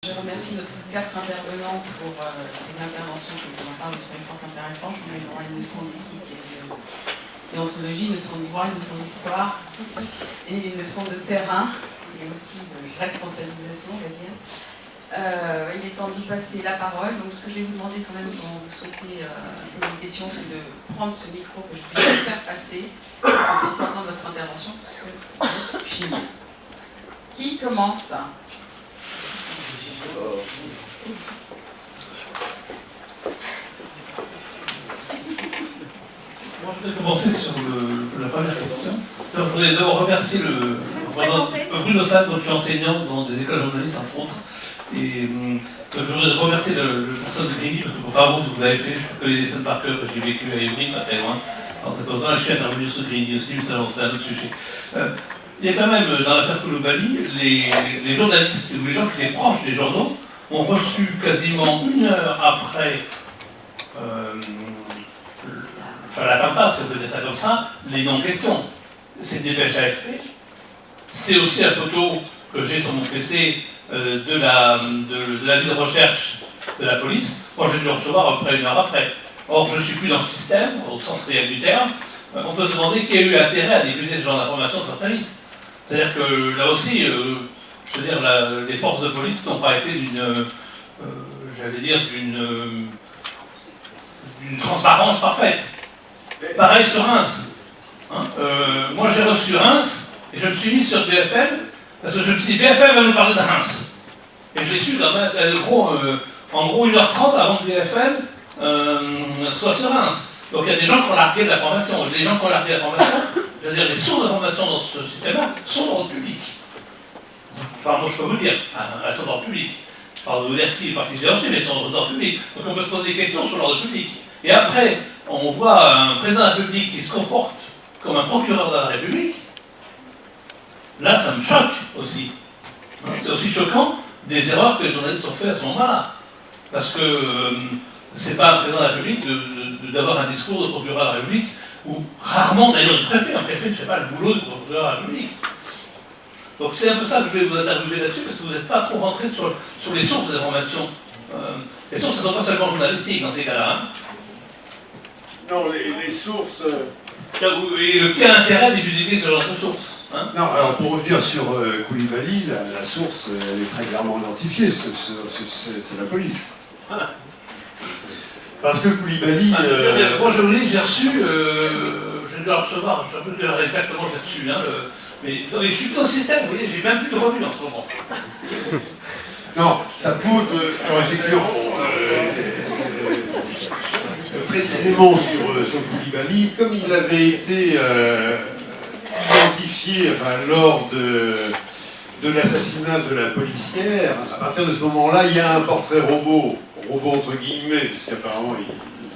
Je remercie nos 4 intervenants pour ces interventions qui, pour ma part, me trouve fort intéressantes. On a eu droit à une leçon d'éthique et de déontologie, une leçon de droit, une leçon d'histoire et une leçon de terrain et aussi de responsabilisation, on va dire. Il est temps de vous passer la parole. Donc, ce que je vais vous demander quand même quand vous souhaitez poser une question, c'est de prendre ce micro que je vais vous faire passer en puisse entendre votre intervention, parce que vous êtes filmé. Qui commence ? Moi, je vais commencer sur la première question. Je voudrais d'abord remercier le Bruno Sade, dont je suis enseignant dans des écoles journalistes, entre autres. Et je voudrais remercier le personne de Grigny, parce que pour bravo ce que vous avez fait, je connais les scènes par cœur, parce que j'ai vécu à Évry, pas très loin. En 14 ans, et je suis intervenu sur Grigny aussi, mais c'est un autre sujet. Il y a quand même, dans l'affaire Coulibaly, les journalistes ou les gens qui étaient proches des journaux ont reçu quasiment 1 heure après l'attentat, si on peut dire ça comme ça, les non-questions. C'est des dépêches AFP. C'est aussi la photo que j'ai sur mon PC de la vie de recherche de la police. Moi, j'ai dû le recevoir à peu près 1 heure après. Or, je ne suis plus dans le système, au sens réel du terme. On peut se demander qui a eu intérêt à diffuser ce genre d'informations très vite. C'est-à-dire que là aussi, je veux dire, les forces de police n'ont pas été d'une transparence parfaite. Pareil sur Reims. Moi j'ai reçu Reims et je me suis mis sur BFM parce que je me suis dit BFM va nous parler de Reims. Et je l'ai su en gros 1h30 avant que BFM soit sur Reims. Donc il y a des gens qui ont largué de la formation. Et les gens qui ont largué de la formation, je veux dire, les sources d'information dans ce système-là sont dans le public. Enfin, moi je peux vous le dire, elles sont dans le public. Je parle de vous dire qui, par qui j'ai reçu, mais elles sont dans le public. Donc on peut se poser des questions sur l'ordre public. Et après, on voit un président de la République qui se comporte comme un procureur de la République. Là, ça me choque aussi. C'est aussi choquant des erreurs que les journalistes ont fait à ce moment-là. Parce que c'est pas un président de la République d'avoir un discours de procureur de la République, ou rarement d'ailleurs de préfet. Un préfet ne fait pas le boulot de procureur de la République. Donc c'est un peu ça que je vais vous interviewer là-dessus, parce que vous n'êtes pas trop rentré sur les sources d'information. Les sources, elles ne sont pas seulement journalistiques dans ces cas-là. Hein. Non, les sources... Et quel intérêt à diffuser ce genre de sources hein. Non, alors pour revenir sur Coulibaly, la source, elle est très clairement identifiée, c'est la police. Voilà. Parce que Coulibaly... Moi je vous dis, j'ai reçu, je dois recevoir, je ne sais plus exactement j'ai reçu, mais je suis plus dans le système, vous voyez, j'ai même plus de revenus en ce moment. Non, ça pose, alors effectivement, précisément sur Coulibaly, comme il avait été identifié lors de l'assassinat de la policière, à partir de ce moment-là, il y a un portrait robot entre guillemets, puisqu'apparemment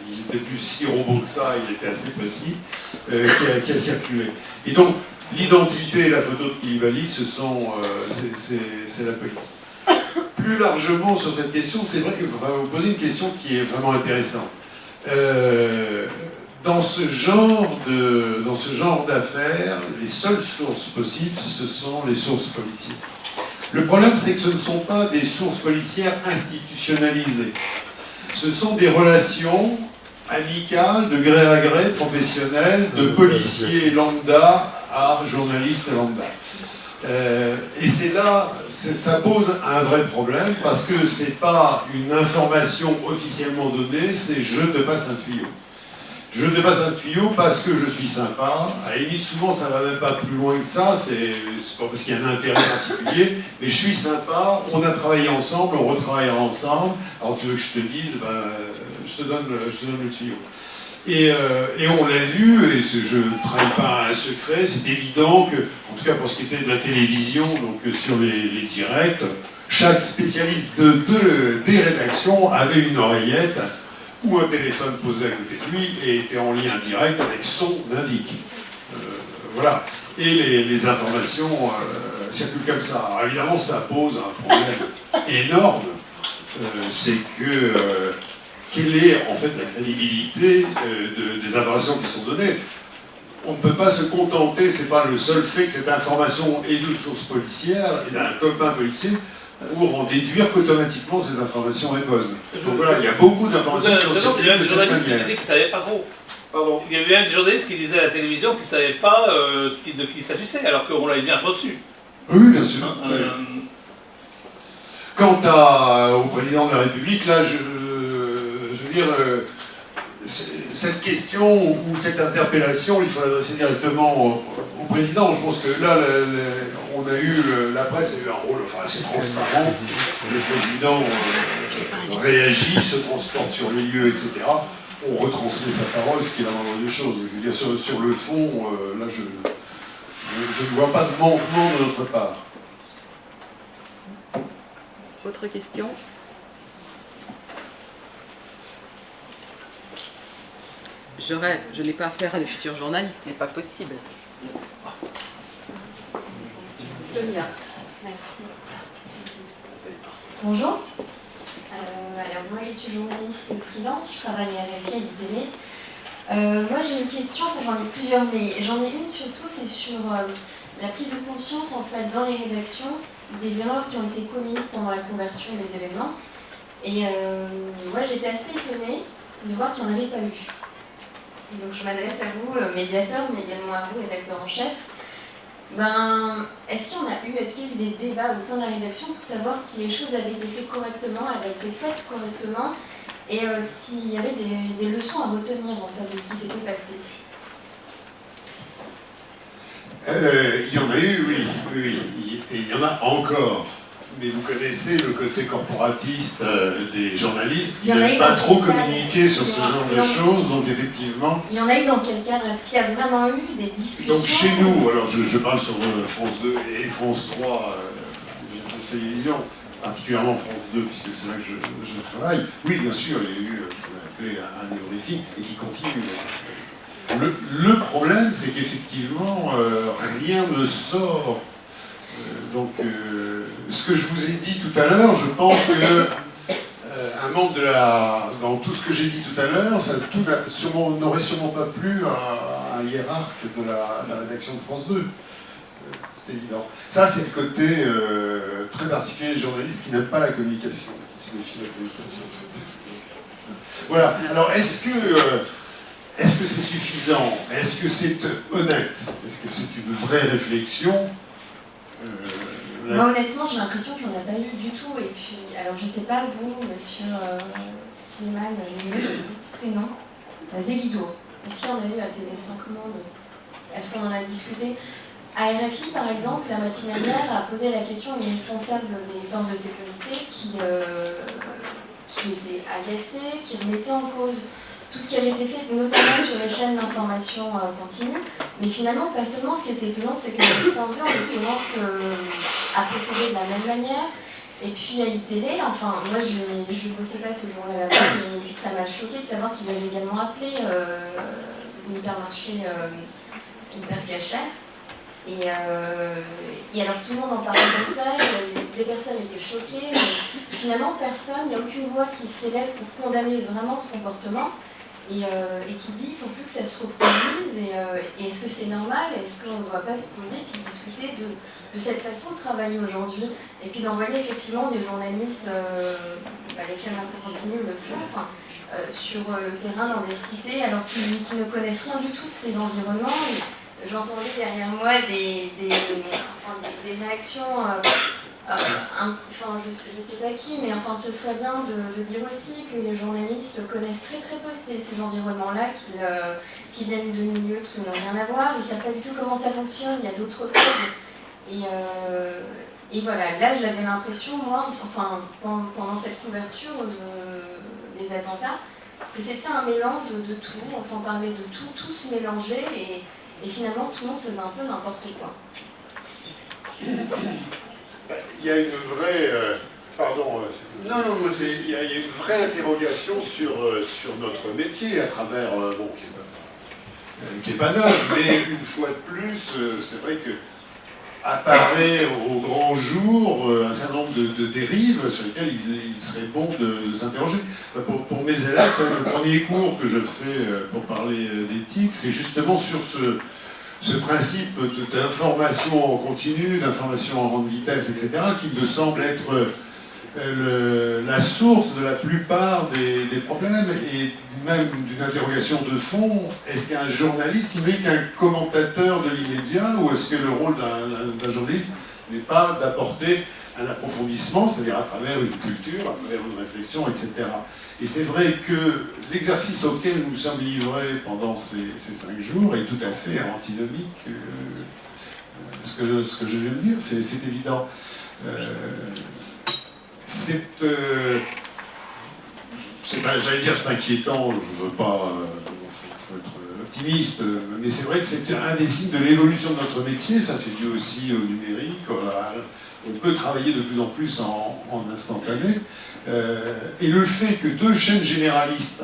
il n'était plus si robot que ça, il était assez précis, qui a circulé. Et donc, l'identité et la photo de Coulibaly, c'est la police. Plus largement sur cette question, c'est vrai qu'il faudra vous poser une question qui est vraiment intéressante. Dans ce genre d'affaires, les seules sources possibles, ce sont les sources policières. Le problème, c'est que ce ne sont pas des sources policières institutionnalisées. Ce sont des relations amicales, de gré à gré, professionnelles, de policiers lambda à journalistes lambda. Et c'est là, ça pose un vrai problème, parce que c'est pas une information officiellement donnée, c'est je te passe un tuyau. Je te passe un tuyau parce que je suis sympa. À la limite, souvent, ça va même pas plus loin que ça, c'est pas parce qu'il y a un intérêt particulier, mais je suis sympa, on a travaillé ensemble, on retravaillera ensemble, alors tu veux que je te dise, je te donne le tuyau. Et on l'a vu, et je ne trahis pas un secret, c'est évident que, en tout cas pour ce qui était de la télévision, donc sur les directs, chaque spécialiste des rédactions avait une oreillette ou un téléphone posé à côté de lui et était en lien direct avec son indique. Voilà. Et les informations circulent comme ça. Alors évidemment, ça pose un problème énorme. C'est que... quelle est en fait la crédibilité des informations qui sont données? On ne peut pas se contenter, c'est pas le seul fait que cette information est de source policière et d'un copain policier, pour en déduire qu'automatiquement cette information est bonne. Donc voilà, il y a beaucoup d'informations qui sont Il y a même des de cette journalistes qui manière. disaient qu'ils ne savaient pas trop. Pardon. Il y avait même des journalistes qui disaient à la télévision qu'ils ne savaient pas de qui il s'agissait, alors qu'on l'avait bien reçu. Oui, bien sûr. Hein, Oui. Quant au président de la République, là, je veux dire, cette question ou cette interpellation, il faut l'adresser directement au président. Je pense que là, on a eu, la presse a eu un rôle assez transparent. Le président réagit, se transporte sur les lieux, etc. On retransmet sa parole, ce qui est la moindre des choses. Je veux dire, sur le fond, là, je ne vois pas de manquement de notre part. Autre question? Je n'ai pas affaire à des futurs journalistes, ce n'est pas possible. Sonia. Merci. Bonjour. Alors moi je suis journaliste freelance, je travaille à RFI à l'ITélé. Moi j'ai une question, enfin j'en ai plusieurs, mais j'en ai une surtout, c'est sur la prise de conscience en fait dans les rédactions des erreurs qui ont été commises pendant la couverture des événements. Et moi j'étais assez étonnée de voir qu'il n'y en avait pas eu. Et donc je m'adresse à vous, médiateur, mais également à vous, rédacteur en chef. Est-ce qu'il y a eu des débats au sein de la rédaction pour savoir si les choses avaient été faites correctement, avaient été faites correctement, et s'il y avait des leçons à retenir en fait de ce qui s'était passé? Il y en a eu, oui, et il y en a encore. Mais vous connaissez le côté corporatiste des journalistes qui n'aiment pas trop communiquer sur ce genre de choses, donc effectivement... Il y en a eu dans quel cadre? Est-ce qu'il y a vraiment eu des discussions? Donc chez nous, alors je parle sur France 2 et France 3, France Télévisions, particulièrement France 2, puisque c'est là que je travaille. Oui, bien sûr, il y a eu ce qu'on a appelé un néolithique et qui continue. Le problème, c'est qu'effectivement, rien ne sort. Ce que je vous ai dit tout à l'heure, je pense que un membre de dans tout ce que j'ai dit tout à l'heure, ça n'aurait sûrement pas plu à un hiérarque de la rédaction de France 2. C'est évident. Ça, c'est le côté très particulier des journalistes qui n'aiment pas la communication, qui se méfient de la communication, en fait. Voilà. Alors, est-ce que c'est suffisant? Est-ce que c'est honnête? Est-ce que c'est une vraie réflexion? Moi, honnêtement, j'ai l'impression qu'il n'y en a pas eu du tout. Et puis, alors, je ne sais pas, vous, monsieur Slimane, désolé, j'ai beaucoup de prénoms, Zeguido, est-ce qu'il y en a eu à TV5 Monde? Est-ce qu'on en a discuté? À RFI, par exemple, la matinalière a posé la question à une responsable des forces de sécurité qui était agacée, qui remettait en cause tout ce qui avait été fait, notamment sur les chaînes d'information continue. Mais finalement, pas seulement, ce qui était étonnant, c'est que France 2, en l'occurrence, a procédé de la même manière. Et puis à ITélé, enfin, moi je ne bossais pas ce jour-là là-bas, mais ça m'a choqué de savoir qu'ils avaient également appelé l'hypermarché Hyper Cacher. Et alors tout le monde en parlait comme ça, des personnes étaient choquées, mais finalement personne, il n'y a aucune voix qui s'élève pour condamner vraiment ce comportement. Et qui dit qu'il ne faut plus que ça se reproduise, et est-ce que c'est normal, est-ce qu'on ne doit pas se poser et discuter de cette façon de travailler aujourd'hui, et puis d'envoyer effectivement des journalistes, les chaînes d'info continue le font, sur le terrain dans des cités, alors qu'ils ne connaissent rien du tout de ces environnements. J'entendais derrière moi des réactions... je sais pas qui, mais enfin ce serait bien de dire aussi que les journalistes connaissent très très peu ces environnements-là, qui viennent de milieux qui n'ont rien à voir, ils ne savent pas du tout comment ça fonctionne, il y a d'autres codes. Et voilà, là j'avais l'impression, moi, pendant cette couverture des attentats, que c'était un mélange de tout, on parlait de tout, tout se mélangeait, et finalement tout le monde faisait un peu n'importe quoi. Il y a une vraie... il y a une vraie interrogation sur notre métier à travers... qui n'est pas neuf, mais une fois de plus, c'est vrai que apparaît au grand jour un certain nombre de dérives sur lesquelles il serait bon de s'interroger. Pour mes élèves, le premier cours que je fais pour parler d'éthique, c'est justement sur ce principe d'information en continu, d'information en grande vitesse, etc., qui me semble être la source de la plupart des problèmes, et même d'une interrogation de fond. Est-ce qu'un journaliste n'est qu'un commentateur de l'immédiat, ou est-ce que le rôle d'un journaliste n'est pas d'apporter un approfondissement, c'est-à-dire à travers une culture, à travers une réflexion, etc. Et c'est vrai que l'exercice auquel nous sommes livrés pendant ces 5 jours est tout à fait antinomique. Ce que je viens de dire, c'est évident. J'allais dire c'est inquiétant, je ne veux pas, faut être optimiste, mais c'est vrai que c'est un des signes de l'évolution de notre métier, ça c'est dû aussi au numérique, on peut travailler de plus en plus en instantané, et le fait que 2 chaînes généralistes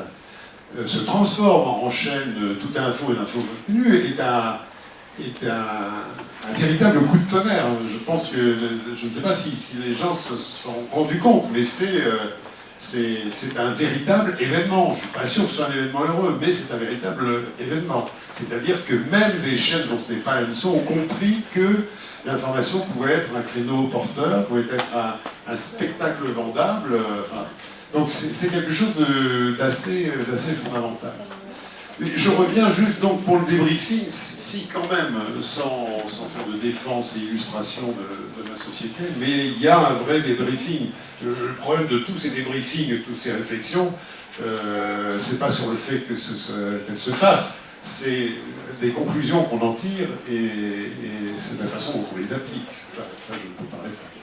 se transforment en chaînes tout info et d'info contenu est un véritable coup de tonnerre. Je pense que, je ne sais pas si les gens se sont rendus compte, mais c'est un véritable événement. Je ne suis pas sûr que ce soit un événement heureux, mais c'est un véritable événement. C'est-à-dire que même des chaînes dont ce n'est pas la mission ont compris que l'information pouvait être un créneau porteur, pouvait être un spectacle vendable. Donc c'est quelque chose d'assez fondamental. Je reviens juste donc pour le débriefing, si quand même, sans faire de défense et illustration de la société, mais il y a un vrai débriefing. Le problème de tous ces débriefings, de toutes ces réflexions, c'est pas sur le fait qu'elles se fassent, c'est les conclusions qu'on en tire et c'est la façon dont on les applique. Ça je ne peux pas répondre.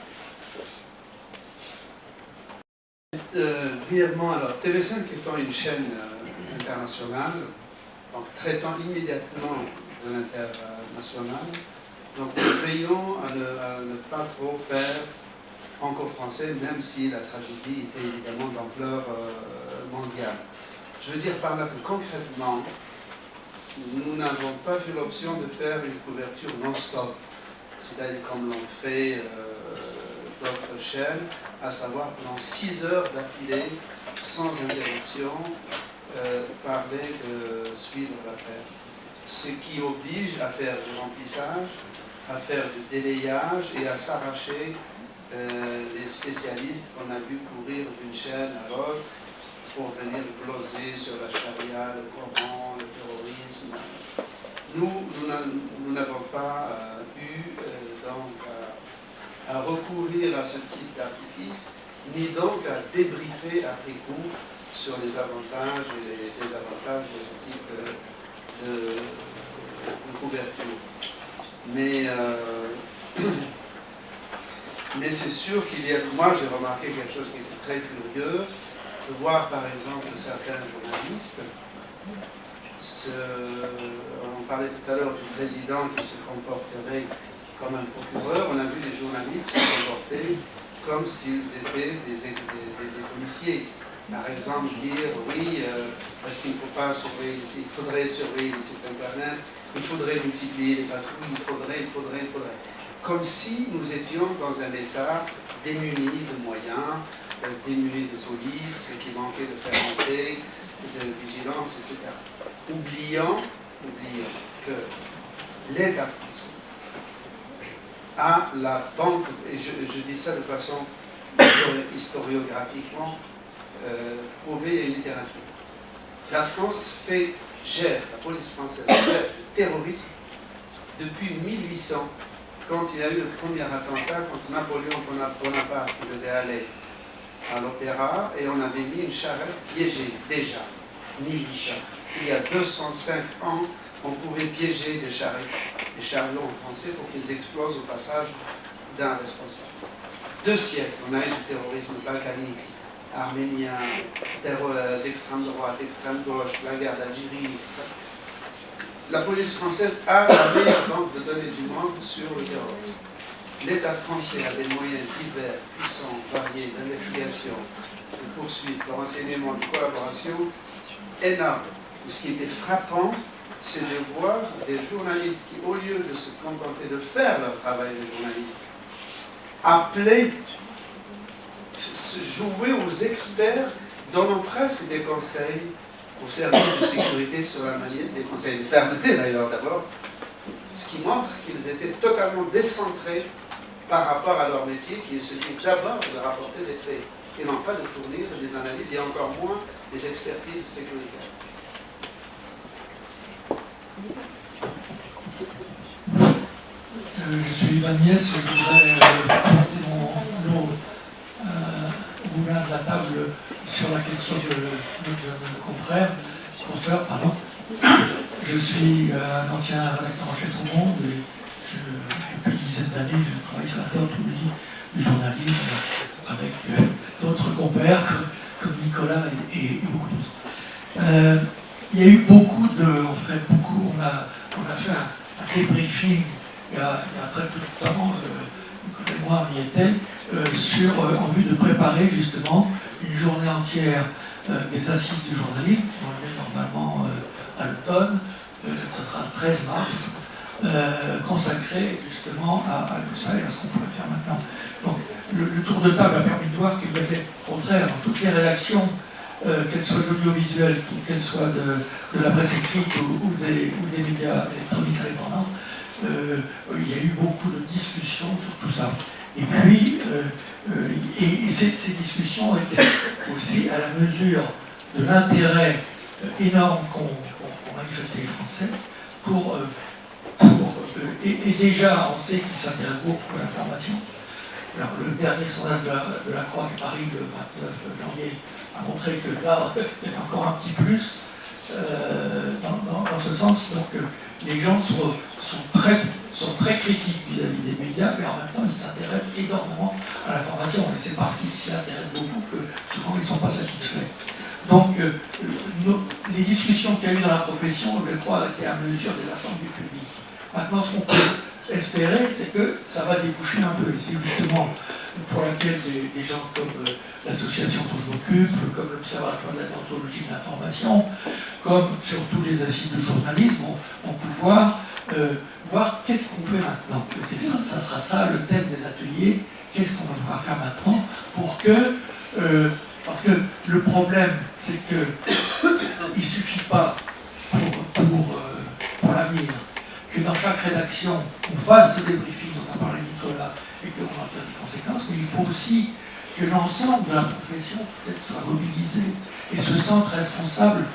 Brièvement, alors, TV5 étant une chaîne internationale, donc traitant immédiatement de l'international, donc nous veillons à ne pas trop faire franco-français, même si la tragédie était évidemment d'ampleur mondiale. Je veux dire par là que concrètement, nous n'avons pas vu l'option de faire une couverture non-stop, c'est-à-dire comme l'ont fait d'autres chaînes, à savoir pendant 6 heures d'affilée, sans interruption, parler de suivre l'affaire. Ce qui oblige à faire du remplissage, à faire du délayage et à s'arracher les spécialistes qu'on a vu courir d'une chaîne à l'autre pour venir gloser sur la charia, le Coran, le terrorisme. Nous n'avons pas eu donc à recourir à ce type d'artifice, ni donc à débriefer après coup sur les avantages et les désavantages de ce type de couverture. Mais c'est sûr qu'il y a... Moi, j'ai remarqué quelque chose qui était très curieux, de voir par exemple certains journalistes, on parlait tout à l'heure du président qui se comporterait comme un procureur, on a vu des journalistes se comporter comme s'ils étaient des policiers. Par exemple, dire oui, parce qu'il ne faut pas surveiller, il faudrait surveiller les sites internet, il faudrait multiplier les patrouilles, il faudrait. Comme si nous étions dans un État démuni de moyens, démuni de police, qui manquait de fermeté, de vigilance, etc. Oubliant que l'État français a la banque, et je dis ça de façon historiographiquement prouvée et littérature. La France gère, la police française gère le terrorisme depuis 1800, quand il y a eu le premier attentat contre Napoléon Bonaparte, qui devait aller à l'opéra, et on avait mis une charrette piégée, déjà, 1800. Il y a 205 ans, on pouvait piéger des chariots en français pour qu'ils explosent au passage d'un responsable. 2 siècles, on a eu du terrorisme balkanique, arménien, d'extrême droite, d'extrême gauche, la guerre d'Algérie, etc. La police française a la meilleure banque de données du monde sur le terrorisme. L'État français a des moyens divers, puissants, variés, d'investigation, de poursuite, de renseignement, de collaboration énormes. Ce qui était frappant, c'est de voir des journalistes qui, au lieu de se contenter de faire leur travail de journaliste, appelaient, jouer aux experts, donnant presque des conseils aux services de sécurité sur la manière, des conseils de fermeté d'ailleurs d'abord, ce qui montre qu'ils étaient totalement décentrés par rapport à leur métier, qui est celui d'abord de rapporter des faits, et non pas de fournir des analyses, et encore moins des expertises sécuritaires. Je suis Ivan Niès, je voudrais apporter mon lot au boulin de la table sur la question de notre jeune consoeur, pardon. Je suis un ancien rédacteur en chef au Monde, et depuis une dizaine d'années, je travaille sur la déontologie du journalisme avec d'autres compères comme Nicolas et beaucoup d'autres. Il y a eu beaucoup on a fait un débriefing il y a très peu de temps, Nicolas et moi on y était, en vue de préparer justement une journée entière des assises du journalisme qui ont lieu normalement à l'automne, ça sera le 13 mars, consacré justement à tout ça et à ce qu'on pourrait faire maintenant. Donc le tour de table a permis de voir qu'il y avait, au contraire, dans toutes les rédactions, qu'elles soient de l'audiovisuel, qu'elles soient de la presse écrite ou des médias électroniques indépendants, il y a eu beaucoup de discussions sur tout ça. Et puis, ces discussions étaient aussi à la mesure de l'intérêt énorme qu'ont manifesté les Français et déjà, on sait qu'ils s'intéressent beaucoup à l'information. Alors, le dernier sondage de la Croix de Paris, le 29 janvier, a montré que là, il y avait encore un petit plus dans ce sens. Donc, les gens sont très critiques vis-à-vis des médias, mais en même temps, ils s'intéressent énormément à l'information. Et c'est parce qu'ils s'y intéressent beaucoup que souvent, ils ne sont pas satisfaits. Donc, les discussions qu'il y a eu dans la profession, je crois, étaient à mesure des attentes du public. Maintenant, ce qu'on peut espérer, c'est que ça va déboucher un peu. Et c'est justement pour laquelle des gens comme l'association dont je m'occupe, comme l'Observatoire de la déontologie de l'information, comme surtout les assises de journalisme, vont pouvoir voir qu'est-ce qu'on fait maintenant. Et ça sera ça le thème des ateliers. Qu'est-ce qu'on va pouvoir faire maintenant pour que... parce que le problème, c'est qu'il ne suffit pas pour l'avenir que dans chaque rédaction, on fasse ce débriefing dont a parlé Nicolas et qu'on en tire des conséquences, mais il faut aussi que l'ensemble de la profession peut-être soit mobilisé et se sente responsable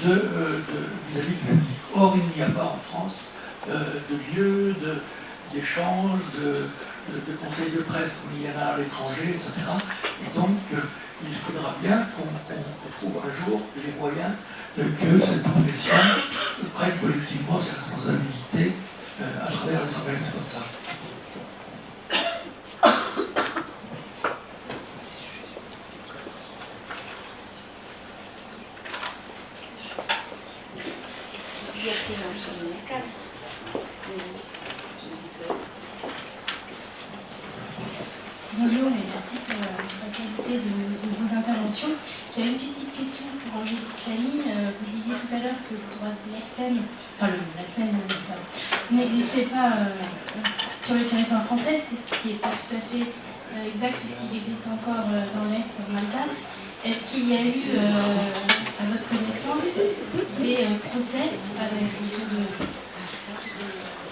vis-à-vis du public. Or, il n'y a pas en France de lieu d'échange, de conseils de presse comme il y en a à l'étranger, etc. Et donc, il faudra bien qu'on trouve un jour les moyens que cette profession prenne collectivement ses responsabilités à travers des organismes comme ça. Bonjour et merci pour la qualité de vos interventions. J'avais une petite question pour Angélique Lamy. Vous disiez tout à l'heure que le droit de blasphème, n'existait pas sur le territoire français, ce qui n'est pas tout à fait exact puisqu'il existe encore dans l'Est, en Alsace. Est-ce qu'il y a eu, à votre connaissance, des procès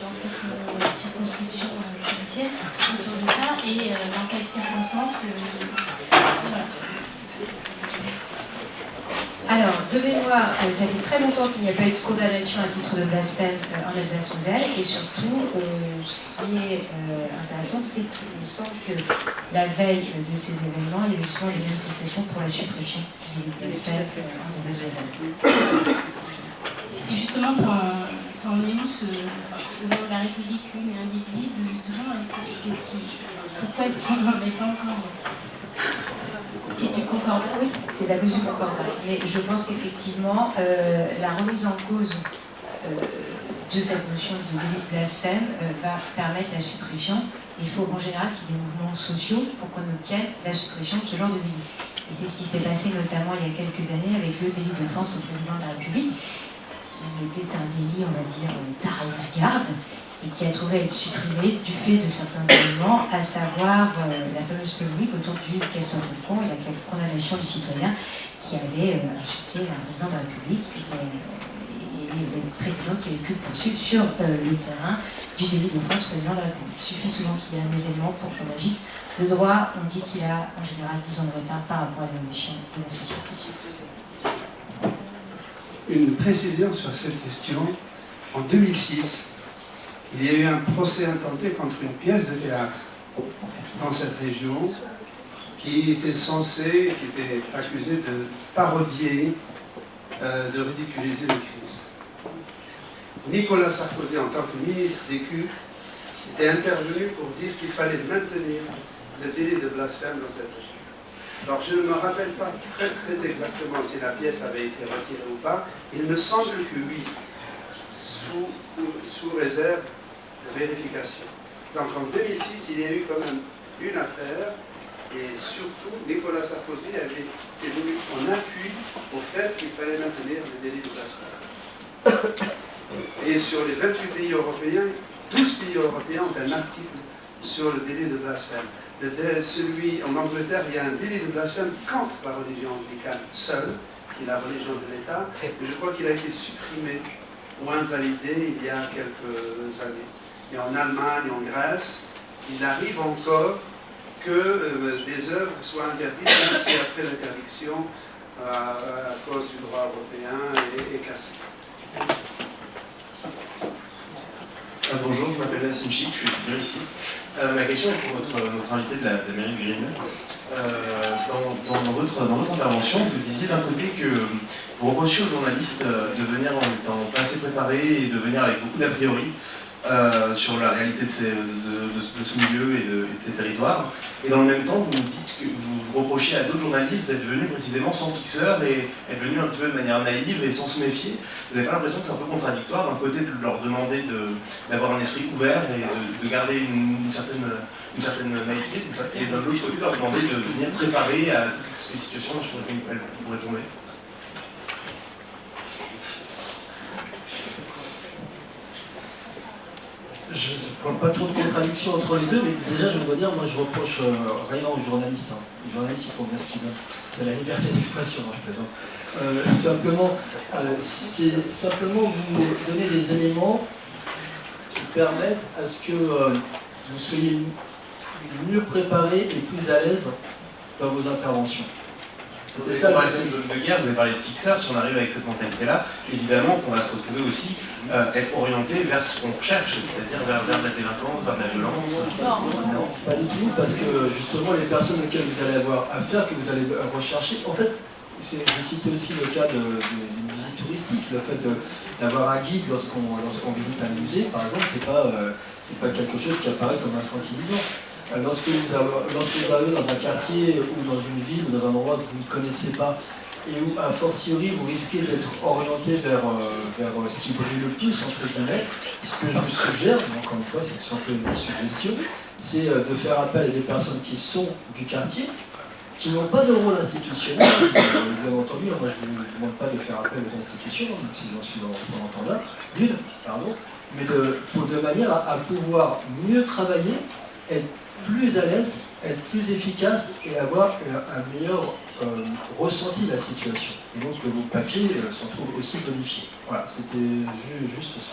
dans cette circonscription judiciaire autour de ça et dans quelles circonstances voilà. Alors, de mémoire, ça fait très longtemps qu'il n'y a pas eu de condamnation à titre de blasphème en Alsace-Moselle et surtout, ce qui est intéressant, c'est qu'il me semble que la veille de ces événements, il y a eu justement des manifestations pour la suppression du blasphème en Alsace-Moselle. Et justement, ça en est où ce devant la République une et indivisible, justement, pourquoi est-ce qu'on n'en est pas encore du concordat? Oui, c'est à cause du concordat. Mais je pense qu'effectivement, la remise en cause de cette notion de délit de blasphème va permettre la suppression. Il faut en général qu'il y ait des mouvements sociaux pour qu'on obtienne la suppression de ce genre de délit. Et c'est ce qui s'est passé notamment il y a quelques années avec le délit d'offense au président de la République, qui était un délit, on va dire, d'arrière-garde, et qui a trouvé à être supprimé du fait de certains éléments, à savoir la fameuse polémique autour du questeur de con et la condamnation du citoyen qui avait insulté un président de la République et les précédents qui avaient pu poursuivre sur le terrain du délit d'offense au président de la République. Il suffit souvent qu'il y ait un événement pour qu'on agisse. Le droit, on dit qu'il a en général 10 ans de retard par rapport à l'évolution de la société. Une précision sur cette question. En 2006, il y a eu un procès intenté contre une pièce de théâtre dans cette région qui était accusé de parodier, de ridiculiser le Christ. Nicolas Sarkozy, en tant que ministre des cultes, était intervenu pour dire qu'il fallait maintenir le délit de blasphème dans cette région. Alors je ne me rappelle pas très exactement si la pièce avait été retirée ou pas. Il me semble que oui, sous réserve de vérification. Donc en 2006, il y a eu quand même une affaire, et surtout Nicolas Sarkozy avait été venu en appui au fait qu'il fallait maintenir le délit de blasphème. Et sur les 28 pays européens, 12 pays européens ont un article sur le délit de blasphème. Celui en Angleterre, il y a un délit de blasphème contre la religion anglicane seule, qui est la religion de l'État, et je crois qu'il a été supprimé ou invalidé il y a quelques années. Et en Allemagne, en Grèce, il arrive encore que des œuvres soient interdites, même si après l'interdiction, à cause du droit européen, est cassée. Bonjour, je m'appelle Nassim Chik, je suis étudiant ici. Ma question est pour notre invité de la mairie de Grigny. Dans votre intervention, vous disiez d'un côté que vous reprochez aux journalistes de venir en étant pas assez préparés et de venir avec beaucoup d'a priori sur la réalité de ce milieu et de ces territoires. Et dans le même temps, vous dites que vous reprochez à d'autres journalistes d'être venus précisément sans fixeur et être venus un petit peu de manière naïve et sans se méfier. Vous n'avez pas l'impression que c'est un peu contradictoire d'un côté de leur demander d'avoir un esprit ouvert et de garder une certaine naïveté, et d'un autre côté de leur demander de venir préparer à toutes les situations sur lesquelles elles pourraient tomber? Je ne vois pas trop de contradiction entre les deux, mais déjà je dois dire, moi je reproche rien aux journalistes. Les journalistes, ils font bien ce qu'ils veulent. C'est la liberté d'expression, je plaisante. C'est simplement vous donner des éléments qui permettent à ce que vous soyez mieux préparés et plus à l'aise dans vos interventions. C'était ça, dans la scène de guerre, vous avez parlé de fixeur. Si on arrive avec cette mentalité-là, évidemment qu'on va se retrouver aussi être orienté vers ce qu'on recherche, c'est-à-dire vers de la délinquance, vers de la violence. Non, pas du tout, parce que justement les personnes auxquelles vous allez avoir affaire, que vous allez rechercher, en fait, j'ai cité aussi le cas d'une visite touristique, le fait d'avoir un guide lorsqu'on visite un musée, par exemple, c'est pas quelque chose qui apparaît comme infantilisant. Lorsque vous arrivez dans un quartier ou dans une ville ou dans un endroit que vous ne connaissez pas et où, a fortiori, vous risquez d'être orienté vers ce qui brille le plus, entre guillemets, ce que je vous suggère, encore une fois, c'est tout simplement une suggestion, c'est de faire appel à des personnes qui sont du quartier, qui n'ont pas de rôle institutionnel. Bien entendu, moi je ne vous demande pas de faire appel aux institutions, même si j'en suis dans l'entendeur, mais de manière à pouvoir mieux travailler, être plus à l'aise, être plus efficace et avoir un meilleur ressenti de la situation. Et donc que vos papiers s'en trouvent aussi bonifiés. Voilà, c'était juste ça.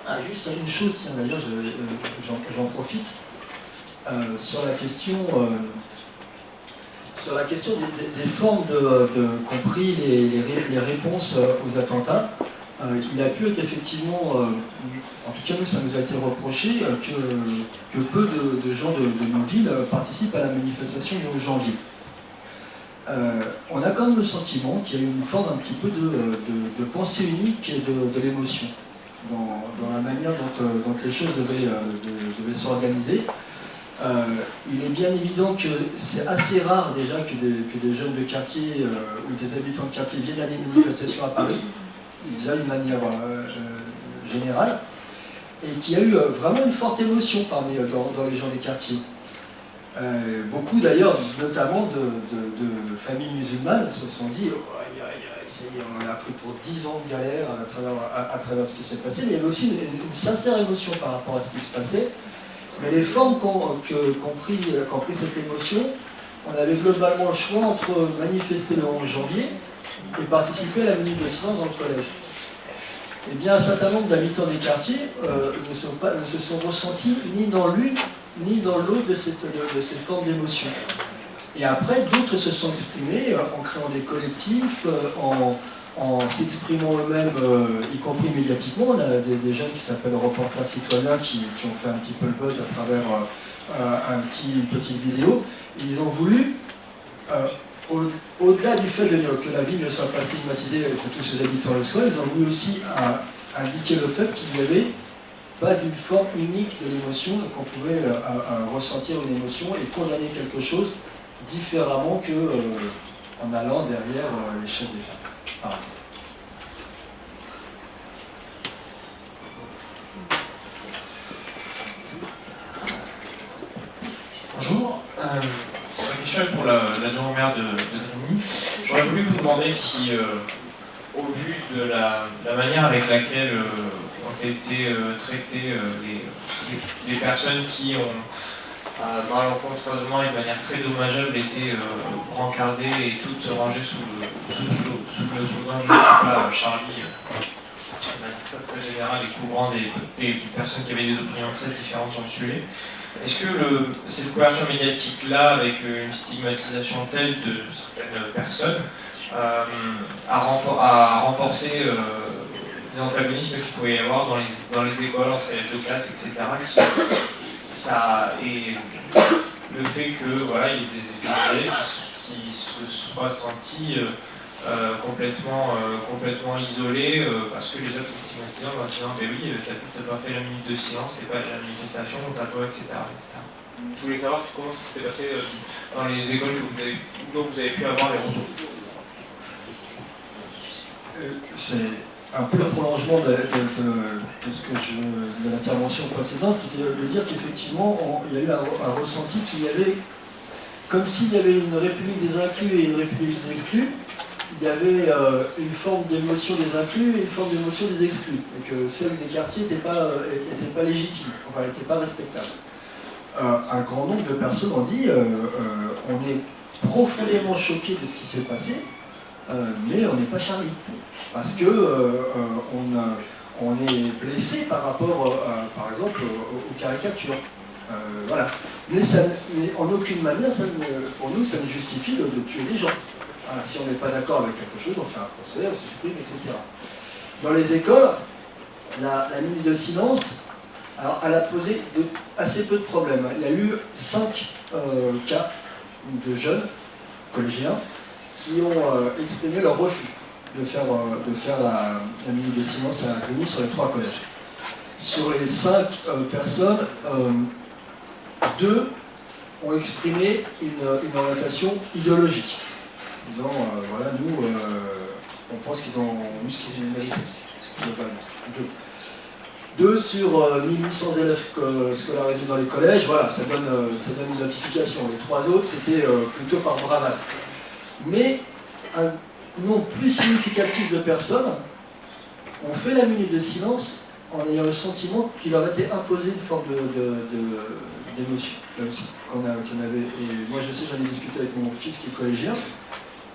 Ah, juste une chose, tiens, d'ailleurs, j'en profite, sur la question des formes compris les réponses aux attentats. Il a pu être effectivement, en tout cas nous ça nous a été reproché, que peu de gens de nos villes participent à la manifestation du 11 janvier. On a quand même le sentiment qu'il y a une forme un petit peu de pensée unique et de l'émotion dans la manière dont les choses devaient s'organiser. Il est bien évident que c'est assez rare déjà que des jeunes de quartier ou des habitants de quartier viennent à des manifestations à Paris, déjà d'une manière générale, et qu'il y a eu vraiment une forte émotion dans les gens des quartiers. Beaucoup d'ailleurs, notamment de familles musulmanes, se sont dit on a pris pour 10 ans de galère à travers ce qui s'est passé, mais il y avait aussi une sincère émotion par rapport à ce qui se passait. Mais les formes qu'ont pris cette émotion, on avait globalement le choix entre manifester le 11 janvier et participer à la minute de silence dans le collège. Eh bien, un certain nombre d'habitants des quartiers ne se sont ressentis ni dans l'une ni dans l'autre de ces formes d'émotion. Et après, d'autres se sont exprimés en créant des collectifs, en s'exprimant eux-mêmes, y compris médiatiquement. On a des jeunes qui s'appellent Reporters Citoyens qui ont fait un petit peu le buzz à travers une petite vidéo. Et ils ont voulu, au-delà du fait que la ville ne soit pas stigmatisée, que tous ses habitants le soient, ils ont voulu aussi indiquer le fait qu'il n'y avait pas d'une forme unique de l'émotion, qu'on pouvait ressentir une émotion et condamner quelque chose différemment qu'en allant derrière les chefs d'État, par exemple. Bonjour, ma question est pour l'adjoint au maire de Grigny. J'aurais voulu vous demander si, au vu de la manière avec laquelle ont été traitées les personnes qui ont malencontreusement et de manière très dommageable été brancardées et toutes rangées sous le slogan « Je ne suis pas Charlie », de manière très générale et couvrant des personnes qui avaient des opinions très différentes sur le sujet. Est-ce que cette couverture médiatique-là, avec une stigmatisation telle de certaines personnes, a renforcé des antagonismes qu'il pouvait y avoir dans les écoles, entre les deux classes, etc. Et le fait que voilà, il y ait des élèves qui se soient sentis complètement isolés parce que les autres les stigmatisaient en leur disant mais oui, t'as pas fait la minute de silence, t'es pas à la manifestation, t'as pas, etc., etc. Je voulais savoir comment ça s'était passé dans les écoles dont vous avez pu avoir les retours. C'est un peu le prolongement de l'intervention précédente, c'est de dire qu'effectivement, il y a eu un ressenti qu'il y avait, comme s'il y avait une république des inclus et une république des exclus, il y avait une forme d'émotion des inclus et une forme d'émotion des exclus, et que celle des quartiers n'était pas légitime, enfin, n'était pas respectable. Un grand nombre de personnes ont dit on est profondément choqués de ce qui s'est passé, mais on n'est pas Charlie. Parce que on est blessé par rapport, par exemple, aux caricatures. Voilà. Mais en aucune manière, pour nous, ça ne justifie de tuer des gens. Voilà. Si on n'est pas d'accord avec quelque chose, on fait un procès, on s'exprime, etc. Dans les écoles, la minute de silence, alors, elle a posé assez peu de problèmes. Il y a eu 5 cas de jeunes collégiens qui ont exprimé leur refus de faire la minute de silence à Grigny sur les 3 collèges. Sur les 5 personnes, 2 ont exprimé une orientation idéologique. Disant, voilà, nous, on pense qu'ils ont eu ce qu'ils méritaient, globalement. 2 sur 1800 élèves scolarisés dans les collèges, voilà, ça donne une notification. Les 3 autres, c'était plutôt par bravade. Mais un nombre plus significatif de personnes ont fait la minute de silence en ayant le sentiment qu'il leur était imposé une forme d'émotion, là aussi, et moi je sais, j'en ai discuté avec mon fils qui est collégien,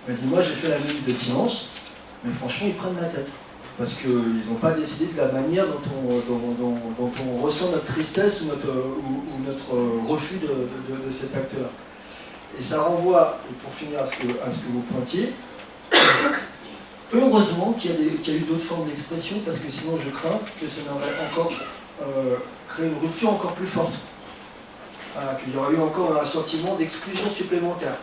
il m'a dit, moi j'ai fait la minute de silence, mais franchement ils prennent la tête, parce qu'ils n'ont pas décidé de la manière dont on ressent notre tristesse ou notre refus de cet acte-là. Et ça renvoie, pour finir à ce que vous pointiez, heureusement qu'il y a eu d'autres formes d'expression, parce que sinon je crains que ça n'aurait encore créé une rupture encore plus forte. Qu'il y aurait eu encore un sentiment d'exclusion supplémentaire.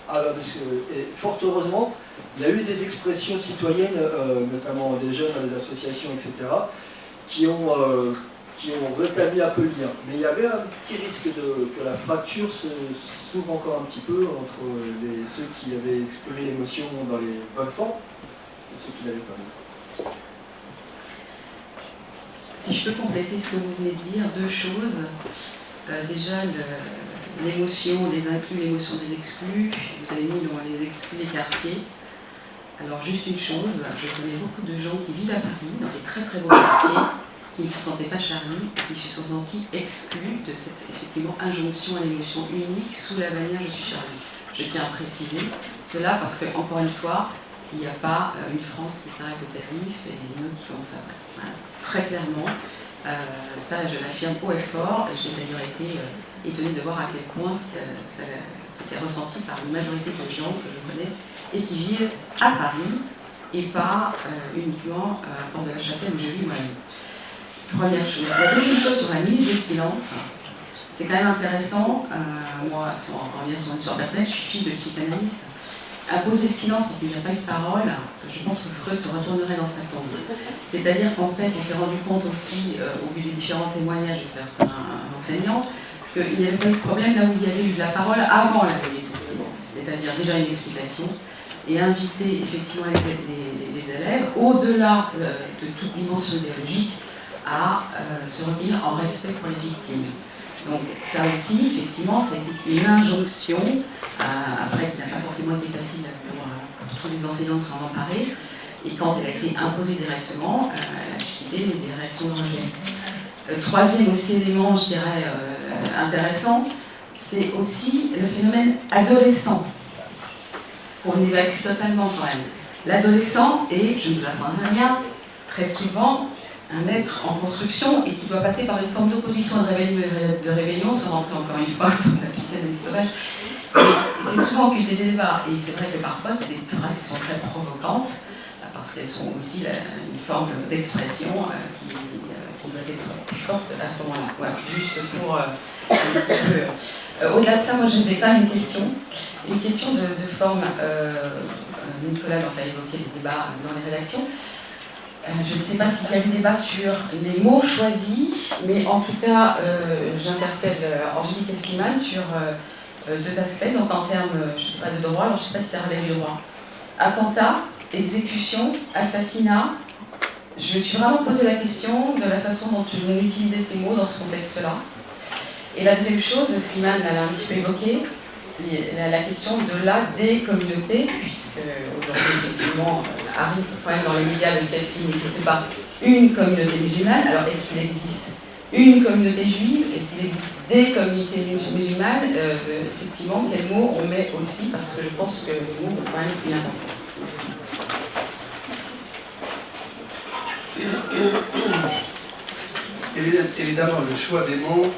Et fort heureusement, il y a eu des expressions citoyennes, notamment des jeunes, des associations, etc., qui ont rétabli un peu le lien. Mais il y avait un petit risque que la fracture s'ouvre encore un petit peu entre ceux qui avaient exprimé l'émotion dans les bonnes formes et ceux qui ne l'avaient pas. Si je peux compléter ce que vous venez de dire, 2 choses. Déjà, l'émotion des inclus, l'émotion des exclus. Vous avez mis dans les exclus les quartiers. Alors juste une chose, je connais beaucoup de gens qui vivent à Paris, dans des très très beaux quartiers, qui ne se sentaient pas Charlie, qui se sont sentis exclus de cette effectivement injonction à l'émotion unique sous la bannière « Je suis Charlie ». Je tiens à préciser cela parce que, encore une fois, Il n'y a pas une France qui s'arrête au périph' et une autre qui commence après. Voilà. Très clairement, ça je l'affirme haut et fort. J'ai d'ailleurs été étonnée de voir à quel point c'était ressenti par une majorité de gens que je connais et qui vivent à Paris et pas uniquement à Port-de-la-Chapelle où je vis moi-même. Première chose. La deuxième chose sur la minute de silence, c'est quand même intéressant. Moi, sans revenir sur une histoire personnelle, je suis fille de psychanalyste. Imposer le silence quand il n'y a pas eu de parole, je pense que Freud se retournerait dans sa tombe. C'est-à-dire qu'en fait, on s'est rendu compte aussi, au vu des différents témoignages de certains enseignants, qu'il n'y avait pas eu de problème là où il y avait eu de la parole avant la minute de silence. C'est-à-dire déjà une explication et inviter effectivement les élèves, au-delà de toute dimension idéologique, à se recueillir en respect pour les victimes. Donc ça aussi, effectivement, c'est une injonction, après qui n'a pas forcément été facile pour tous les enseignants de s'en emparer, et quand elle a été imposée directement, elle a suscité des réactions de rejet. Troisième aussi élément, je dirais, intéressant, c'est aussi le phénomène adolescent, qu'on évacue totalement quand même. L'adolescent est, je ne vous apprends rien, très souvent un être en construction et qui doit passer par une forme d'opposition de rébellion, sans rentrer encore une fois dans la psychanalyse sauvage. C'est souvent occulté des débats, et c'est vrai que parfois c'est des phrases qui sont très provocantes, parce qu'elles sont aussi une forme d'expression qui doit être plus forte à ce moment-là. Voilà, juste pour un petit peu. Au-delà de ça, moi je n'avais pas une question de forme. Nicolas donc, a évoqué les débats dans les rédactions. Je ne sais pas s'il y a eu débat sur les mots choisis, mais en tout cas, j'interpelle Angélique et Slimane sur deux aspects, donc en termes, je ne sais pas, de droit, alors je ne sais pas si ça relève du droit. Attentat, exécution, assassinat, je me suis vraiment posé la question de la façon dont on utilisait ces mots dans ce contexte-là. Et la deuxième chose, Slimane l'a un petit peu évoqué, la question de la décommunauté, puisque aujourd'hui, effectivement, arrive quand même dans les médias le fait qu'il n'existe pas une communauté musulmane. Alors, est-ce qu'il existe une communauté juive? Est-ce qu'il existe des communautés musulmanes? Effectivement, quel mot on met aussi, parce que je pense que les mots ont quand même une importance. Merci. Évidemment, le choix des mots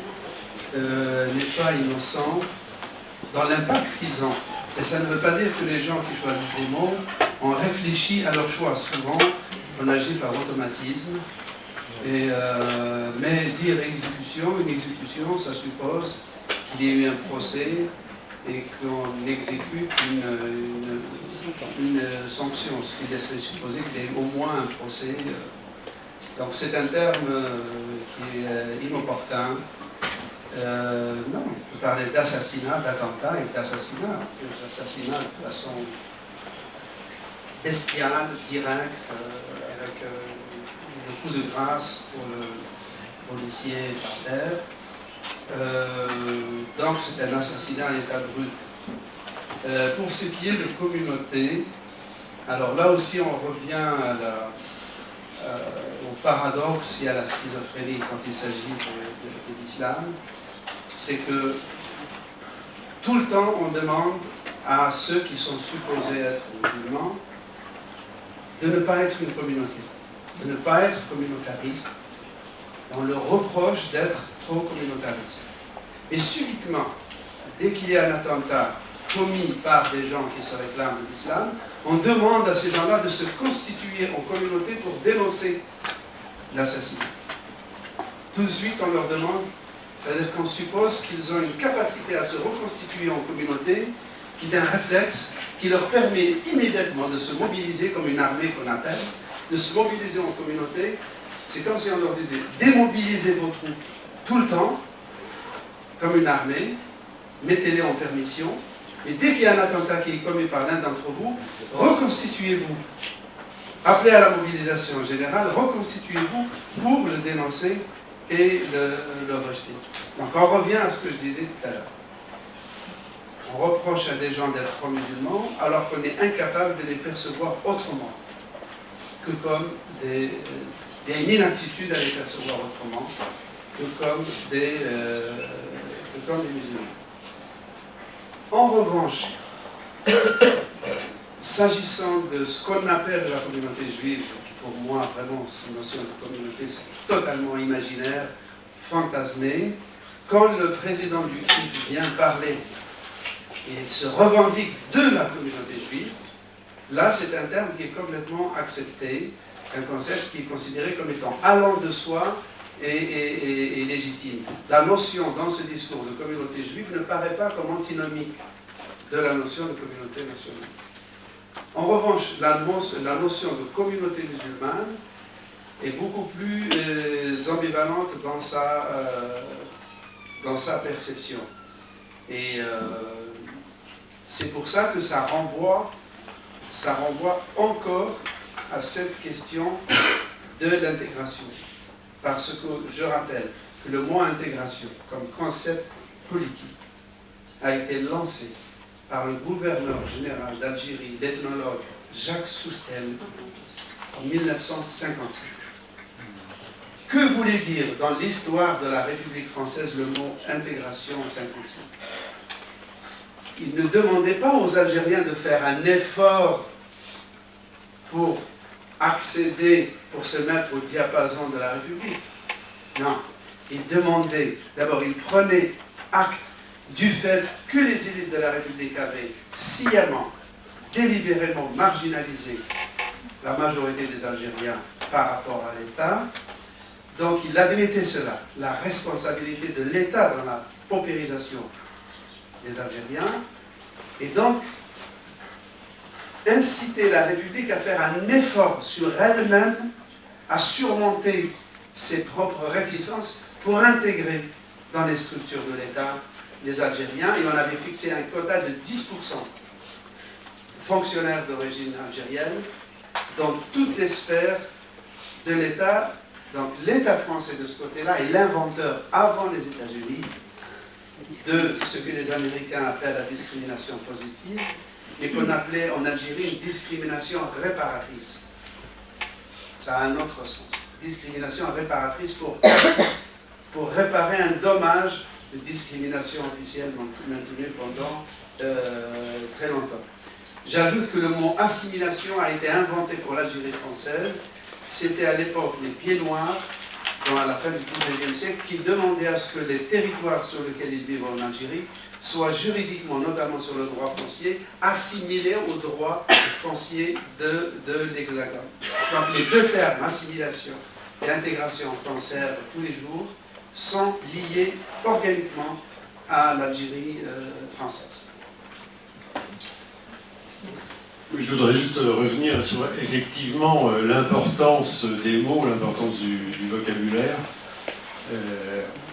n'est pas innocent dans l'impact qu'ils ont. Et ça ne veut pas dire que les gens qui choisissent les mots ont réfléchi à leur choix. Souvent, on agit par automatisme. Mais dire une exécution, ça suppose qu'il y ait eu un procès et qu'on exécute une sanction, ce qui laisserait supposer qu'il y ait au moins un procès. Donc c'est un terme qui est inopportun. Non, on peut parler d'assassinat, d'attentat et d'assassinat. L'assassinat de façon bestiale, directe, avec le coup de grâce pour le policier par terre. Donc c'est un assassinat à l'état brut. Pour ce qui est de communauté, alors là aussi on revient au paradoxe et à la schizophrénie quand il s'agit de l'islam. C'est que tout le temps on demande à ceux qui sont supposés être musulmans de ne pas être une communauté, de ne pas être communautariste. On leur reproche d'être trop communautariste. Et subitement, dès qu'il y a un attentat commis par des gens qui se réclament de l'islam, on demande à ces gens-là de se constituer en communauté pour dénoncer l'assassinat. Tout de suite, on leur demande, c'est-à-dire qu'on suppose qu'ils ont une capacité à se reconstituer en communauté, qui est un réflexe qui leur permet immédiatement de se mobiliser comme une armée qu'on appelle, de se mobiliser en communauté. C'est comme si on leur disait, démobilisez vos troupes tout le temps, comme une armée, mettez-les en permission, et dès qu'il y a un attentat qui est commis par l'un d'entre vous, reconstituez-vous. Appelez à la mobilisation générale, reconstituez-vous pour le dénoncer et le rejeter. Donc on revient à ce que je disais tout à l'heure. On reproche à des gens d'être pro-musulmans alors qu'on est incapable de les percevoir autrement que comme des... Il y a une inaptitude à les percevoir autrement que comme des musulmans. En revanche, S'agissant de ce qu'on appelle la communauté juive, qui pour moi, vraiment, cette notion de communauté, c'est totalement imaginaire, fantasmé. Quand le président du CRIF vient parler et se revendique de la communauté juive, là, c'est un terme qui est complètement accepté, un concept qui est considéré comme étant allant de soi et légitime. La notion dans ce discours de communauté juive ne paraît pas comme antinomique de la notion de communauté nationale. En revanche, la notion de communauté musulmane est beaucoup plus ambivalente dans sa perception. Et c'est pour ça que ça renvoie encore à cette question de l'intégration. Parce que je rappelle que le mot intégration comme concept politique a été lancé par le gouverneur général d'Algérie, l'ethnologue Jacques Soustelle, en 1955. Que voulait dire dans l'histoire de la République française le mot intégration en 1955 ? Il ne demandait pas aux Algériens de faire un effort pour accéder, pour se mettre au diapason de la République. Non, il demandait, d'abord il prenait acte du fait que les élites de la République avaient sciemment, délibérément marginalisé la majorité des Algériens par rapport à l'État. Donc il admettait cela, la responsabilité de l'État dans la paupérisation des Algériens, et donc inciter la République à faire un effort sur elle-même, à surmonter ses propres réticences pour intégrer dans les structures de l'État les Algériens, et on avait fixé un quota de 10% de fonctionnaires d'origine algérienne dans toutes les sphères de l'État. Donc l'État français de ce côté-là est l'inventeur, avant les États-Unis, de ce que les Américains appellent la discrimination positive, et qu'on appelait en Algérie une discrimination réparatrice. Ça a un autre sens. Discrimination réparatrice pour réparer un dommage de discrimination officielle maintenue pendant très longtemps. J'ajoute que le mot assimilation a été inventé pour l'Algérie française. C'était à l'époque les Pieds Noirs, à la fin du XIXe siècle, qui demandaient à ce que les territoires sur lesquels ils vivent en Algérie soient juridiquement, notamment sur le droit foncier, assimilés au droit foncier de l'Hexagone. Donc les deux termes, assimilation et intégration qu'on sert tous les jours, sont liés organiquement à l'Algérie française. Je voudrais juste revenir sur effectivement l'importance des mots, l'importance du vocabulaire.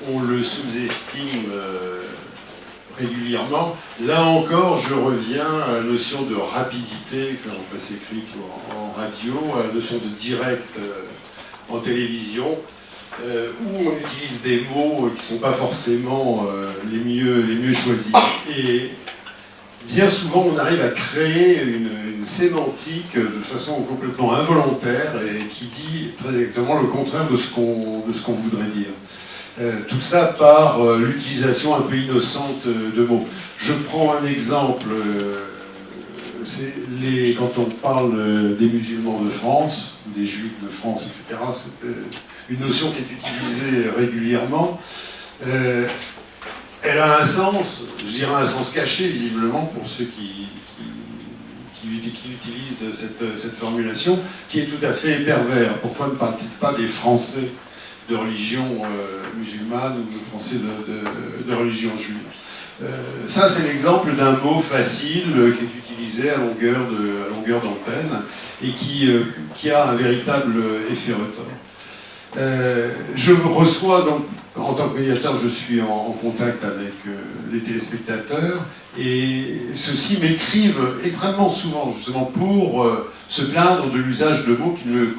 On le sous-estime régulièrement. Là encore, je reviens à la notion de rapidité quand on passe écrite en radio, à la notion de direct en télévision, où on utilise des mots qui ne sont pas forcément les mieux choisis. Et bien souvent, on arrive à créer une sémantique de façon complètement involontaire et qui dit très exactement le contraire de ce qu'on voudrait dire. Tout ça par l'utilisation un peu innocente de mots. Je prends un exemple, quand on parle des musulmans de France, des juifs de France, etc., c'est une notion qui est utilisée régulièrement. Elle a un sens, je dirais un sens caché visiblement pour ceux qui utilisent cette formulation, qui est tout à fait pervers. Pourquoi ne parle-t-il pas des Français de religion musulmane ou de Français de religion juive? Ça, c'est l'exemple d'un mot facile qui est utilisé à longueur d'antenne et qui a un véritable effet retort. Je reçois donc, en tant que médiateur, je suis en contact avec les téléspectateurs et ceux-ci m'écrivent extrêmement souvent, justement, pour se plaindre de l'usage de mots qu'ils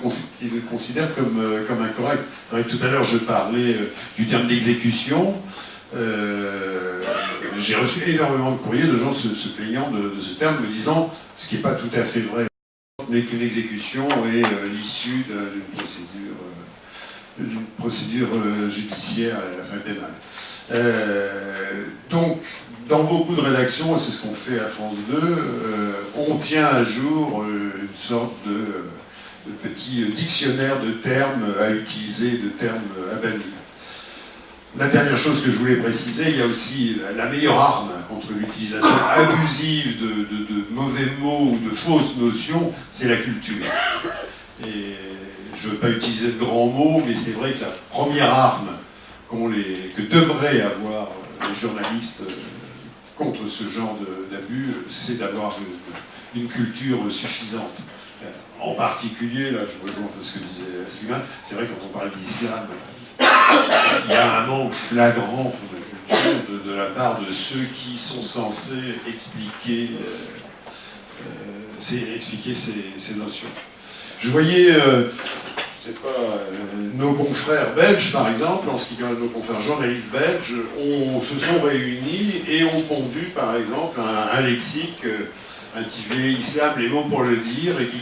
considèrent comme incorrects. C'est vrai que tout à l'heure, je parlais du terme d'exécution. J'ai reçu énormément de courriers de gens se plaignant de ce terme, me disant, ce qui n'est pas tout à fait vrai, mais qu'une exécution est l'issue d'une procédure judiciaire à la fin pénale. Donc, dans beaucoup de rédactions, et c'est ce qu'on fait à France 2, on tient à jour une sorte de petit dictionnaire de termes à utiliser, de termes à bannir. La dernière chose que je voulais préciser, il y a aussi la meilleure arme contre l'utilisation abusive de mauvais mots ou de fausses notions, c'est la culture. Et je ne veux pas utiliser de grands mots, mais c'est vrai que la première arme que devraient avoir les journalistes contre ce genre d'abus, c'est d'avoir une culture suffisante. En particulier, là je rejoins ce que disait Slimane, c'est vrai quand on parle d'islam, il y a un manque flagrant de culture de la part de ceux qui sont censés expliquer ces notions. Je voyais, nos confrères belges, par exemple, en ce qui concerne nos confrères journalistes belges, se sont réunis et ont pondu, par exemple, un lexique intitulé « Islam, les mots pour le dire » et qui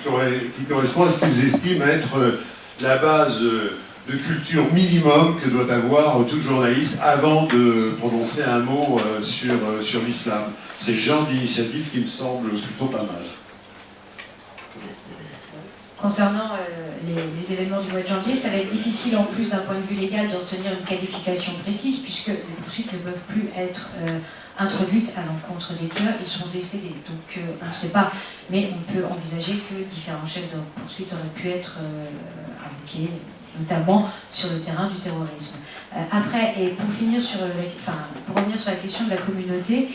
correspond à ce qu'ils estiment être la base de culture minimum que doit avoir tout journaliste avant de prononcer un mot sur l'islam. C'est le genre d'initiative qui me semble plutôt pas mal. Concernant les événements du mois de janvier, ça va être difficile en plus d'un point de vue légal d'obtenir une qualification précise puisque les poursuites ne peuvent plus être introduites à l'encontre des tueurs, ils seront décédés. Donc on ne sait pas, mais on peut envisager que différents chefs de poursuite auraient pu être impliqués, notamment sur le terrain du terrorisme. Après, et pour revenir sur la question de la communauté,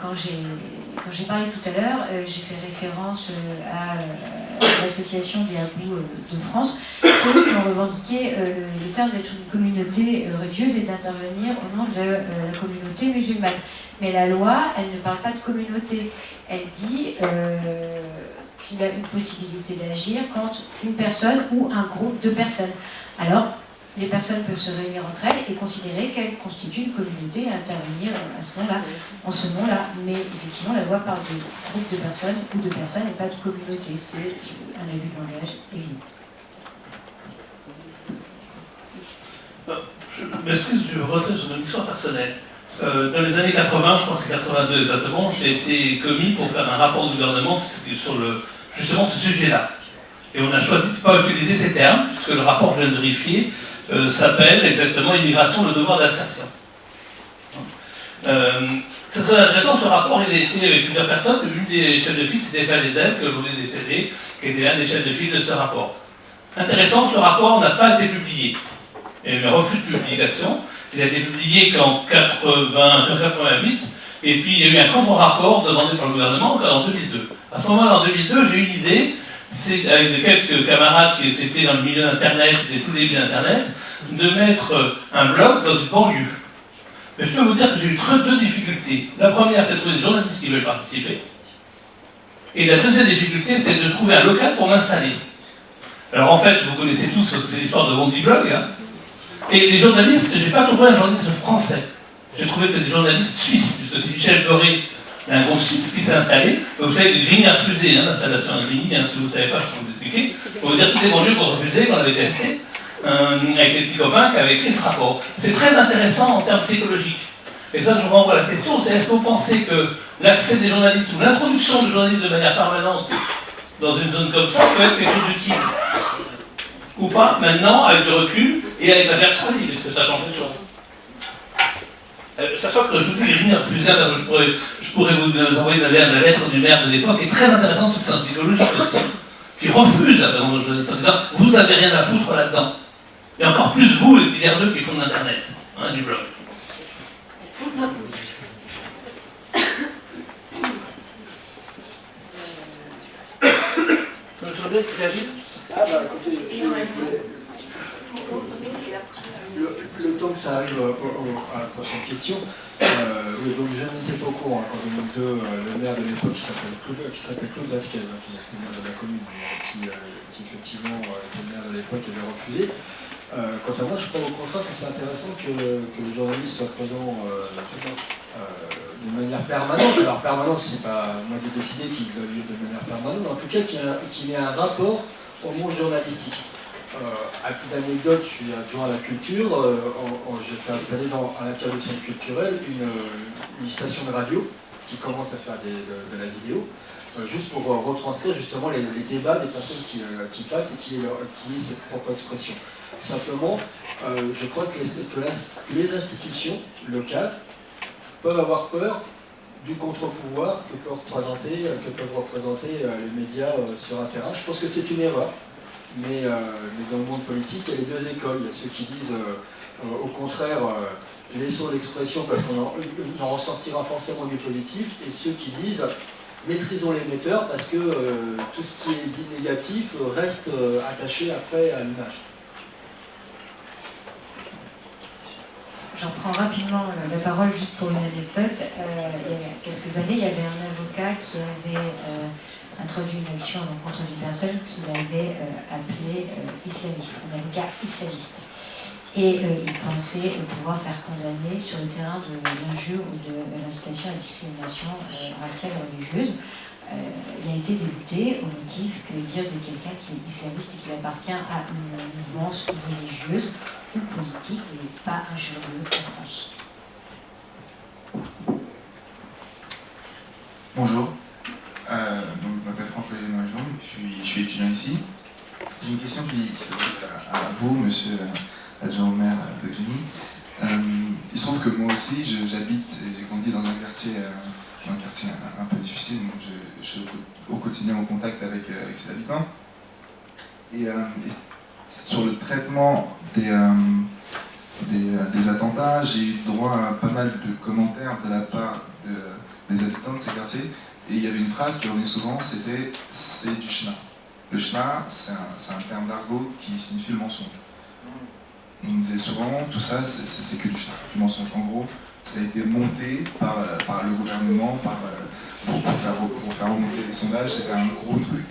quand j'ai parlé tout à l'heure, j'ai fait référence à l'association des Abous de France, c'est eux qui ont revendiqué le terme d'être une communauté religieuse et d'intervenir au nom de la communauté musulmane. Mais la loi, elle ne parle pas de communauté, elle dit qu'il y a une possibilité d'agir quand une personne ou un groupe de personnes. Alors, les personnes peuvent se réunir entre elles et considérer qu'elles constituent une communauté et intervenir à ce moment-là, en ce moment-là. Mais effectivement, la loi parle de groupe de personnes ou de personnes et pas de communauté. C'est un abus de langage évident. Je m'excuse, je me retrouve sur une histoire personnelle. Dans les années 80, je crois que c'est 82 exactement, j'ai été commis pour faire un rapport du gouvernement sur justement ce sujet-là. Et on a choisi de ne pas utiliser ces termes, puisque le rapport que je viens de vérifier s'appelle exactement Immigration, le devoir d'insertion. C'est très intéressant, ce rapport, il a été avec plusieurs personnes. L'une des chefs de file, c'était Valézel, que je voulais décéder, qui était l'un des chefs de file de ce rapport. Intéressant, ce rapport n'a pas été publié. Il y a eu un refus de publication. Il a été publié qu'en 88, et puis il y a eu un contre-rapport demandé par le gouvernement en 2002. À ce moment-là, en 2002, j'ai eu l'idée, c'est avec quelques camarades qui étaient dans le milieu Internet, des tout débuts d'Internet, de mettre un blog dans une banlieue. Mais je peux vous dire que j'ai eu deux difficultés. La première, c'est de trouver des journalistes qui veulent participer. Et la deuxième difficulté, c'est de trouver un local pour m'installer. Alors en fait, vous connaissez tous, c'est l'histoire de Bondi Blog, hein. Et les journalistes, je n'ai pas trouvé un journaliste français. J'ai trouvé que des journalistes suisses, puisque c'est Michel Doré, un groupe suisse qui s'est installé. Vous savez que Grigny a refusé l'installation de Grigny, si vous ne savez pas, je peux vous expliquer. Pour vous dire toutes les banlieues qu'on refusait, qu'on avait testé, avec les petits copains qui avaient écrit ce rapport. C'est très intéressant en termes psychologiques. Et ça, je vous renvoie à la question, c'est est-ce que vous pensez que l'accès des journalistes ou l'introduction de journalistes de manière permanente dans une zone comme ça peut être quelque chose d'utile ou pas, maintenant, avec le recul et avec la Australie, parce que ça change de choses. Sachant que je vous dis, Grigny a refusé, je pourrais vous envoyer la lettre du maire de l'époque, qui est très intéressante sur le sens psychologique aussi, qui refuse la présence de journalistes en disant vous n'avez rien à foutre là-dedans. Et encore plus vous, les petits verdeux qui font de l'internet, hein, du blog. Tu veux bien qu'ils réagissent? Ah bah écoutez, le temps que ça arrive à la prochaine question, donc je n'étais pas au courant qu'en 2002, le maire de l'époque qui s'appelle Claude Vasquez, qui est le maire de la commune, qui effectivement était le maire de l'époque avait refusé. Quant à moi, je crois au contraire que c'est intéressant que le journaliste soit présent de manière permanente. Alors permanente, c'est pas moi qui ai décidé qu'il doit lieu de manière permanente, mais en tout cas qu'il y ait un rapport au monde journalistique. À titre d'anecdote, je suis adjoint à la culture. J'ai fait installer à l'intérieur du centre culturel une station de radio qui commence à faire de la vidéo. juste pour retranscrire justement les débats des personnes qui passent et qui utilisent cette propre expression. Simplement, je crois que les institutions locales peuvent avoir peur du contre-pouvoir que peuvent représenter les médias sur un terrain. Je pense que c'est une erreur, mais dans le monde politique, il y a les deux écoles. Il y a ceux qui disent au contraire, laissons l'expression parce qu'on en ressortira forcément du positif, et ceux qui disent maîtrisons l'émetteur parce que tout ce qui est dit négatif reste attaché après à l'image. J'en prends rapidement la parole juste pour une anecdote. Il y a quelques années, il y avait un avocat qui avait introduit une action à l'encontre d'une personne qu'il avait appelée islamiste, un avocat islamiste. Et il pensait pouvoir faire condamner sur le terrain de l'injure ou de l'incitation à la discrimination raciale et religieuse. Il a été débuté au motif que dire de quelqu'un qui est islamiste et qui appartient à une mouvance religieuse ou politique n'est pas ingénieux en France. Bonjour, donc, je m'appelle François Léon, je suis étudiant ici. J'ai une question qui s'adresse à vous, monsieur l'adjoint au maire de Grigny. Il se trouve que moi aussi, j'habite et j'ai grandi dans un quartier un peu difficile, donc je suis au quotidien en contact avec ses habitants. Et sur le traitement des attentats, j'ai eu droit à pas mal de commentaires de la part des habitants de ces quartiers. Et il y avait une phrase qui revenait souvent, c'était « c'est du schna ». Le schna, c'est un terme d'argot qui signifie le mensonge. Et il me disait souvent, tout ça, c'est que du schna, du mensonge. En gros, ça a été monté par le gouvernement pour faire remonter les sondages, c'était un gros truc.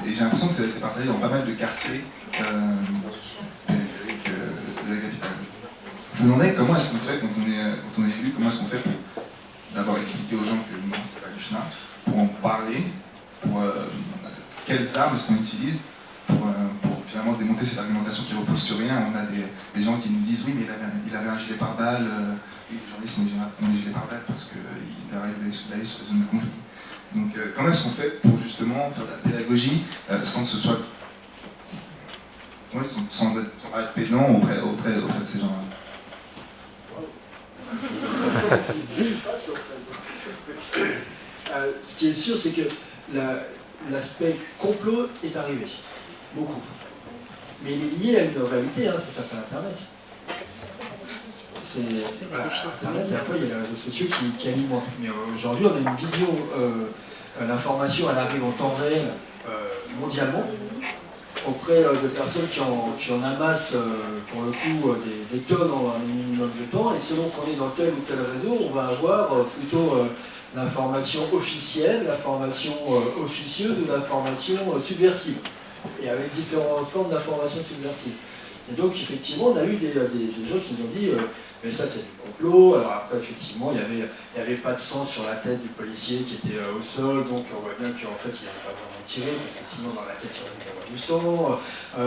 Et j'ai l'impression que ça a été partagé dans pas mal de quartiers périphériques de la capitale. Je me demandais comment est-ce qu'on fait quand on est élu, comment est-ce qu'on fait pour d'abord expliquer aux gens que non, c'est pas du schna, pour en parler, pour quelles armes est-ce qu'on utilise pour finalement démonter cette argumentation qui repose sur rien. On a des gens qui nous disent oui mais il avait un gilet pare-balles, les journalistes ont des gilets pare-balles parce qu'il arrive d'aller sur les zones de conflit. Donc comment est-ce qu'on fait pour justement faire de la pédagogie sans que ce soit sans être pédant auprès de ces gens-là. Ce qui est sûr, c'est que l'aspect complot est arrivé. Beaucoup. Mais il est lié à une réalité, ça s'appelle Internet. Internet, et après il y a les réseaux sociaux qui alimentent. Mais aujourd'hui, on a une vision, l'information elle arrive en temps réel mondialement, auprès de personnes qui en amassent pour le coup des tonnes en un minimum de temps, et selon qu'on est dans tel ou tel réseau, on va avoir plutôt l'information officielle, l'information officieuse ou l'information subversive, et avec différentes formes d'information subversive. Et donc effectivement on a eu des gens qui nous ont dit mais ça c'est du complot. Alors après effectivement il n'y avait pas de sang sur la tête du policier qui était au sol, donc on voit bien qu'en fait il n'avait pas vraiment tiré, parce que sinon dans la tête il aurait pu avoir du sang.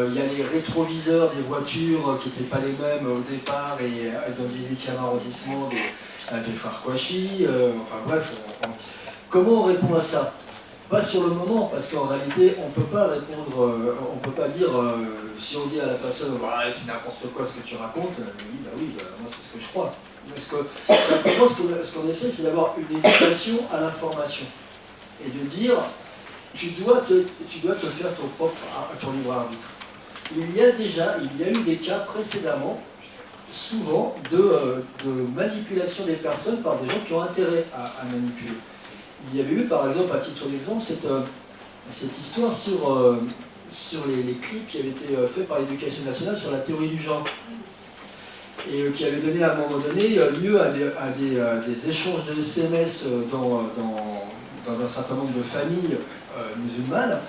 Il y a les rétroviseurs des voitures qui n'étaient pas les mêmes au départ, et dans le 18e arrondissement des frères Kouachi. Enfin bref, comment on répond à ça? Pas sur le moment, parce qu'en réalité, on ne peut pas répondre, on ne peut pas dire, si on dit à la personne, bah, c'est n'importe quoi ce que tu racontes, elle dit, bah oui, moi c'est ce que je crois. Parce que simplement, ce qu'on essaie, c'est d'avoir une éducation à l'information. Et de dire, tu dois te faire ton libre arbitre. Il y a eu des cas précédemment, souvent, de manipulation des personnes par des gens qui ont intérêt à manipuler. Il y avait eu par exemple, à titre d'exemple, cette histoire sur les clips qui avaient été faits par l'Éducation nationale sur la théorie du genre, et qui avait donné à un moment donné lieu à des échanges de SMS dans un certain nombre de familles musulmanes.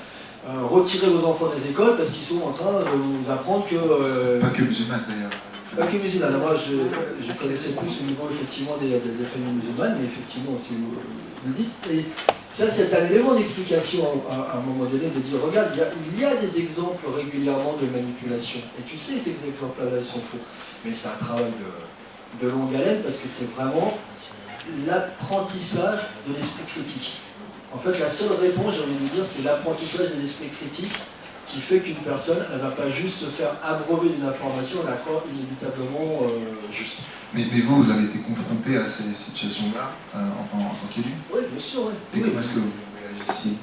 Retirez vos enfants des écoles parce qu'ils sont en train de vous apprendre que... Pas que musulmanes d'ailleurs. Pas que musulmanes. Moi je connaissais plus au niveau effectivement des familles musulmanes, mais effectivement si vous le dites. Et ça c'est un élément d'explication à un moment donné, de dire regarde, il y a des exemples régulièrement de manipulation. Et tu sais que ces exemples-là ils sont faux. Mais c'est un travail de longue haleine, parce que c'est vraiment l'apprentissage de l'esprit critique. En fait, la seule réponse, j'ai envie de vous dire, c'est l'apprentissage des esprits critiques qui fait qu'une personne, elle ne va pas juste se faire abreuver d'une information, elle accorde inévitablement juste. Mais vous avez été confronté à ces situations-là en tant qu'élu? Oui, bien sûr, oui. Et comment est-ce que vous réagissiez?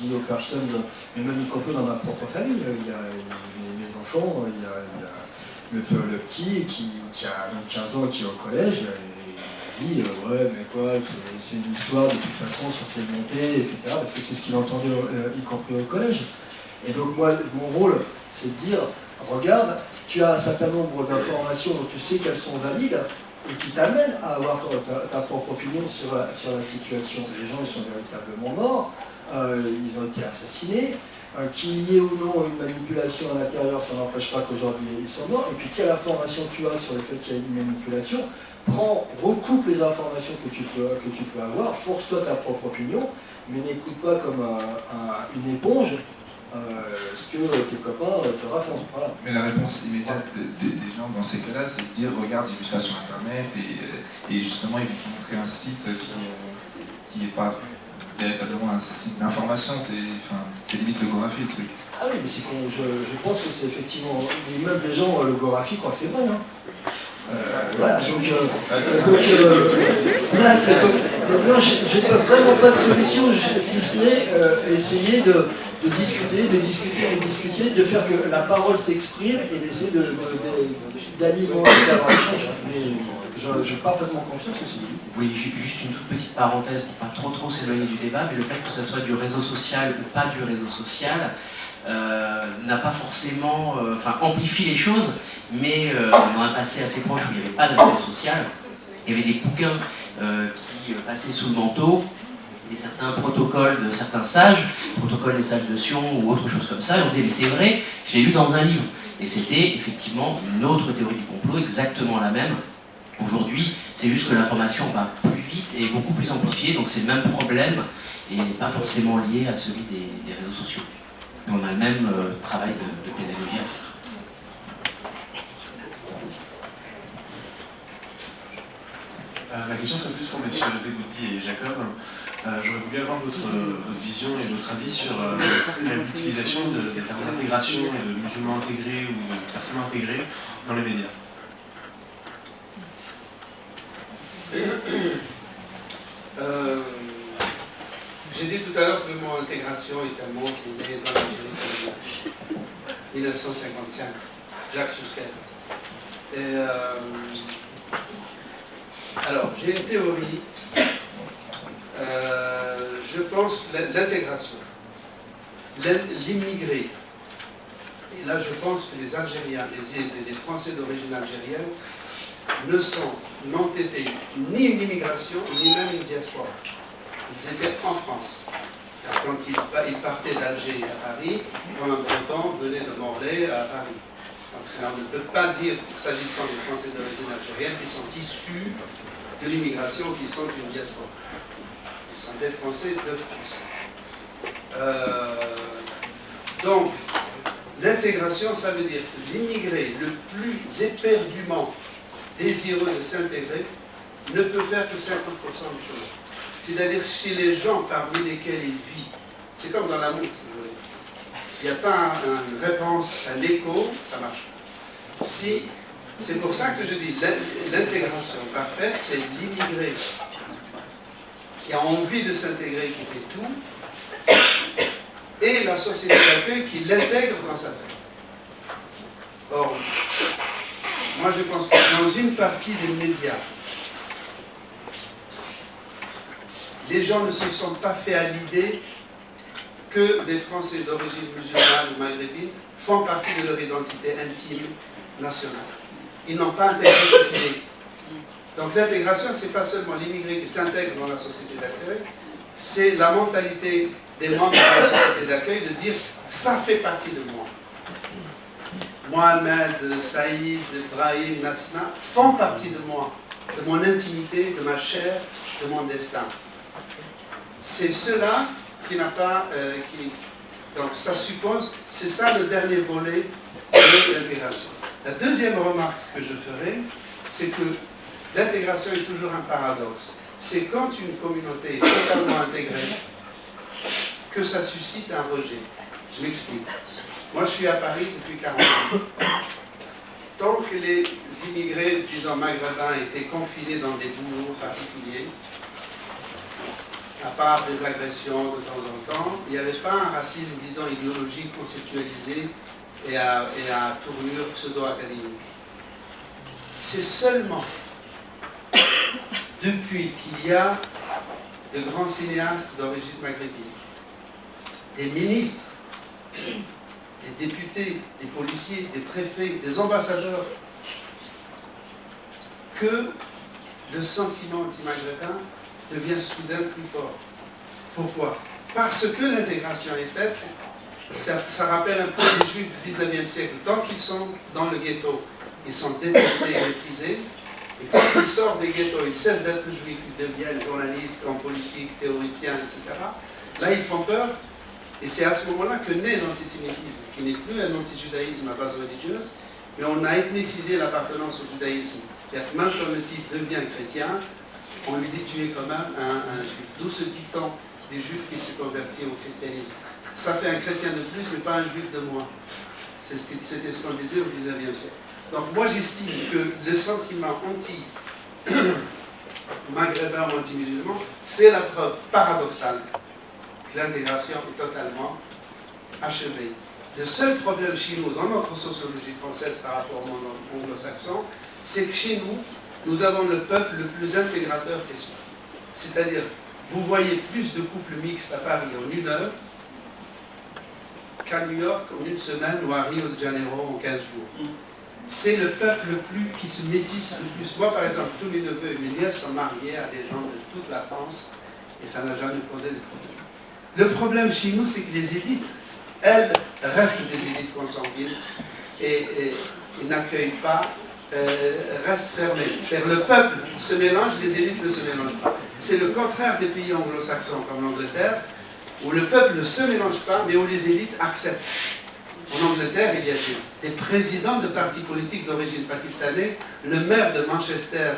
Je dis aux personnes, mais même y compris dans ma propre famille, il y a mes enfants, il y a le petit qui a donc 15 ans et qui est au collège, et il dit ouais mais quoi, c'est une histoire, de toute façon ça s'est monté, etc. Parce que c'est ce qu'il entendait y compris au collège. Et donc moi, mon rôle, c'est de dire, regarde, tu as un certain nombre d'informations dont tu sais qu'elles sont valides et qui t'amènent à avoir ta propre opinion sur la situation. Les gens, ils sont véritablement morts, ils ont été assassinés, qu'il y ait ou non une manipulation à l'intérieur, ça n'empêche pas qu'aujourd'hui ils sont morts. Et puis quelle information tu as sur le fait qu'il y a une manipulation, recoupe les informations que tu peux avoir, force-toi ta propre opinion, mais n'écoute pas comme une éponge ce que tes copains te racontent. Voilà. Mais la réponse immédiate des gens dans ces cas-là, c'est de dire regarde, j'ai vu ça sur internet, et justement ils vont te montrer un site qui n'est pas véritablement un site d'information, c'est limite logographie le truc. Ah oui, mais je pense que c'est effectivement, même les gens, logographie croient que c'est vrai. Hein. Voilà, donc là, je n'ai vraiment pas de solution, si ce n'est essayer de discuter, de faire que la parole s'exprime et d'essayer d'alimenter d'avoir l'échange. Mais j'ai parfaitement confiance que c'est lui. Oui, juste une toute petite parenthèse pour pas trop s'éloigner du débat, mais le fait que ça soit du réseau social ou pas du réseau social n'a pas forcément amplifie les choses, mais dans un passé assez proche où il n'y avait pas de réseau social, il y avait des bouquins qui passaient sous le manteau, et certains protocoles de certains sages, protocoles des sages de Sion ou autre chose comme ça, et on disait mais c'est vrai, je l'ai lu dans un livre, et c'était effectivement une autre théorie du complot, exactement la même. Aujourd'hui, c'est juste que l'information va plus vite et beaucoup plus amplifiée, donc c'est le même problème et n'est pas forcément lié à celui des réseaux sociaux. Et on a le même travail de pédagogie à faire. La question serait plus pour messieurs Zegoudi et Jacob. J'aurais voulu avoir votre vision et votre avis sur l'utilisation des termes d'intégration et de musulmans intégrés ou de personnes intégrées dans les médias. J'ai dit tout à l'heure que le mot intégration est un mot qui est né dans l'Algérie en 1955, Jacques Soustelle. Alors, j'ai une théorie. Je pense que l'intégration, l'immigré, et là je pense que les Algériens, les Français d'origine algérienne, ne sont n'ont-été ni une immigration, ni même une diaspora. Ils étaient en France. Car quand ils partaient d'Alger à Paris, pendant longtemps, venaient de Morlaix à Paris. Donc ça, on ne peut pas dire, s'agissant des Français d'origine algérienne, qu'ils sont issus de l'immigration, qu'ils sont une diaspora. Ils sont des Français de France. Donc, l'intégration, ça veut dire que l'immigré le plus éperdument désireux de s'intégrer ne peut faire que 50% des choses. C'est-à-dire chez les gens parmi lesquels il vit. C'est comme dans l'amour, si vous voulez. S'il n'y a pas une réponse, un écho, ça marche. C'est pour ça que je dis l'intégration parfaite, c'est l'immigré qui a envie de s'intégrer, qui fait tout, et la société d'accueil qui l'intègre dans sa vie. Or, moi je pense que dans une partie des médias, les gens ne se sont pas fait à l'idée que les Français d'origine musulmane ou maghrébine font partie de leur identité intime nationale. Ils n'ont pas intégré ce qu'il est. Donc l'intégration, ce n'est pas seulement l'immigré qui s'intègre dans la société d'accueil, c'est la mentalité des membres de la société d'accueil de dire « ça fait partie de moi ». Mohamed, Saïd, Ibrahim, Nasma font partie de moi, de mon intimité, de ma chair, de mon destin. C'est cela qui n'a pas... donc ça suppose, c'est ça le dernier volet de l'intégration. La deuxième remarque que je ferai, c'est que l'intégration est toujours un paradoxe. C'est quand une communauté est totalement intégrée que ça suscite un rejet. Je m'explique. Moi, je suis à Paris depuis 40 ans. Tant que les immigrés, disons maghrébins, étaient confinés dans des boulots particuliers, à part des agressions de temps en temps, il n'y avait pas un racisme, disons, idéologique, conceptualisé et à tournure pseudo-académique. C'est seulement depuis qu'il y a de grands cinéastes d'origine maghrébine, des ministres, des députés, des policiers, des préfets, des ambassadeurs, que le sentiment anti-maghrébin devient soudain plus fort. Pourquoi? Parce que l'intégration est faite, ça rappelle un peu les Juifs du 19e siècle. Tant qu'ils sont dans le ghetto, ils sont détestés et méprisés. Et quand ils sortent des ghettos, ils cessent d'être juifs, ils deviennent journalistes, en politique, théoriciens, etc. Là, ils font peur. Et c'est à ce moment-là que naît l'antisémitisme, qui n'est plus un anti-judaïsme à base religieuse, mais on a ethnicisé l'appartenance au judaïsme. C'est-à-dire que même quand le type devient chrétien, on lui dit tu es quand même un juif. D'où ce dicton des juifs qui se convertit au christianisme. Ça fait un chrétien de plus, mais pas un juif de moins. C'était ce qu'on disait au XIXe siècle. Donc moi j'estime que le sentiment anti-maghrébin ou anti-musulman, c'est la preuve paradoxale que l'intégration est totalement achevée. Le seul problème chez nous, dans notre sociologie française par rapport au monde anglo-saxon, c'est que chez nous, nous avons le peuple le plus intégrateur qui soit. C'est-à-dire, vous voyez plus de couples mixtes à Paris en 1 heure qu'à New York en 1 semaine ou à Rio de Janeiro en 15 jours. C'est le peuple qui se métisse le plus. Moi, par exemple, tous mes neveux et mes nièces sont mariés à des gens de toute la France et ça n'a jamais posé de problème. Le problème chez nous, c'est que les élites, elles, restent des élites consanguines et n'accueillent pas, restent fermées. C'est-à-dire le peuple se mélange, les élites ne se mélangent pas. C'est le contraire des pays anglo-saxons comme l'Angleterre, où le peuple ne se mélange pas, mais où les élites acceptent. En Angleterre, il y a des présidents de partis politiques d'origine pakistanaise, le maire de Manchester,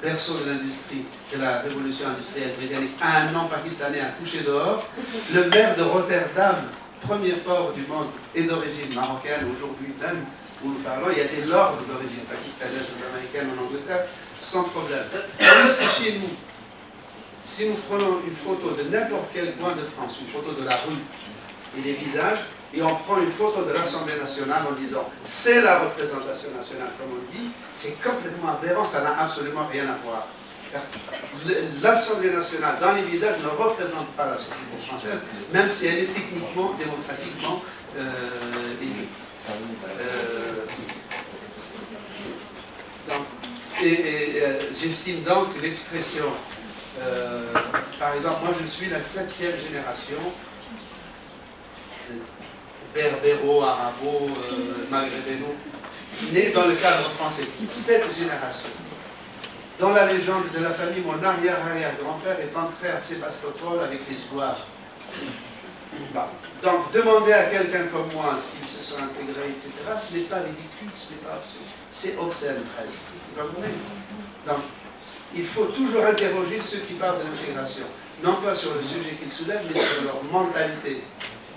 berceau de l'industrie, de la révolution industrielle britannique, a un nom pakistanais à coucher dehors. Le maire de Rotterdam, premier port du monde, est d'origine marocaine. Aujourd'hui même, où nous parlons, il y a des lords d'origine pakistanaise ou américaine en Angleterre, sans problème. Tandis que chez nous, si nous prenons une photo de n'importe quel coin de France, une photo de la rue et des visages, et on prend une photo de l'Assemblée nationale en disant c'est la représentation nationale, comme on dit, c'est complètement aberrant, ça n'a absolument rien à voir. L'Assemblée nationale, dans les visages, ne représente pas la société française, même si elle est techniquement, démocratiquement élue. J'estime donc que l'expression, par exemple, moi je suis la 7e génération berbéro, arabo, maghrébéno, né dans le cadre français. 7 générations. Dans la légende de la famille, mon arrière-arrière-grand-père est entré à Sébastopol avec les Zouaves. Donc, demander à quelqu'un comme moi s'ils se sont intégrés, etc., ce n'est pas ridicule, ce n'est pas absurde. C'est obscène, presque. Donc, il faut toujours interroger ceux qui parlent de l'intégration. Non pas sur le sujet qu'ils soulèvent, mais sur leur mentalité.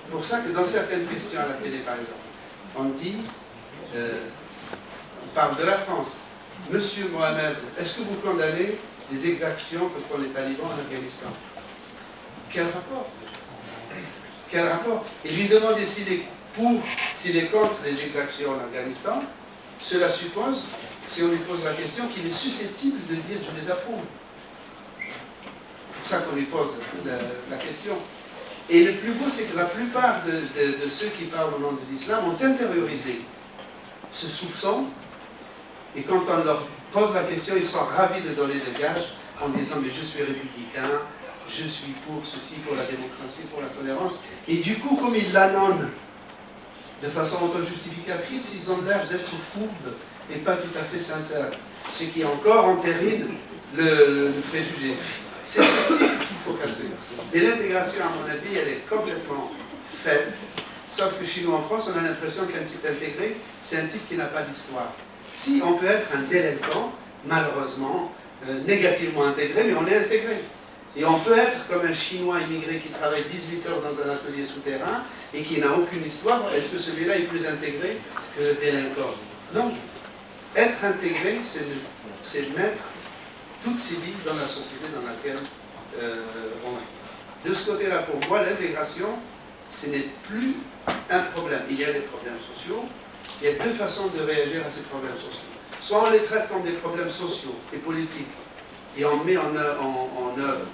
C'est pour ça que dans certaines questions à la télé, par exemple, on dit, on parle de la France. Monsieur Mohamed, est-ce que vous condamnez les exactions que font les talibans en Afghanistan? Quel rapport? Quel rapport? Et lui demander s'il est pour, s'il est contre les exactions en Afghanistan, cela suppose, si on lui pose la question, qu'il est susceptible de dire je les approuve. C'est pour ça qu'on lui pose la question. Et le plus beau, c'est que la plupart de ceux qui parlent au nom de l'islam ont intériorisé ce soupçon, et quand on leur pose la question, ils sont ravis de donner le gage en disant mais je suis républicain, je suis pour ceci, pour la démocratie, pour la tolérance. Et du coup, comme ils l'annonnent de façon auto-justificatrice, ils ont l'air d'être fourbes et pas tout à fait sincères. Ce qui encore entérine le préjugé. C'est ceci qu'il faut casser. Et l'intégration, à mon avis, elle est complètement faite. Sauf que chez nous en France, on a l'impression qu'un type intégré, c'est un type qui n'a pas d'histoire. Si on peut être un délinquant, malheureusement, négativement intégré, mais on est intégré. Et on peut être comme un Chinois immigré qui travaille 18 heures dans un atelier souterrain et qui n'a aucune histoire. Est-ce que celui-là est plus intégré que le délinquant? Non. Être intégré, c'est mettre toute civile dans la société dans laquelle on est. De ce côté-là, pour moi, l'intégration, ce n'est plus un problème. Il y a des problèmes sociaux. Il y a deux façons de réagir à ces problèmes sociaux. Soit on les traite comme des problèmes sociaux et politiques, et on met en œuvre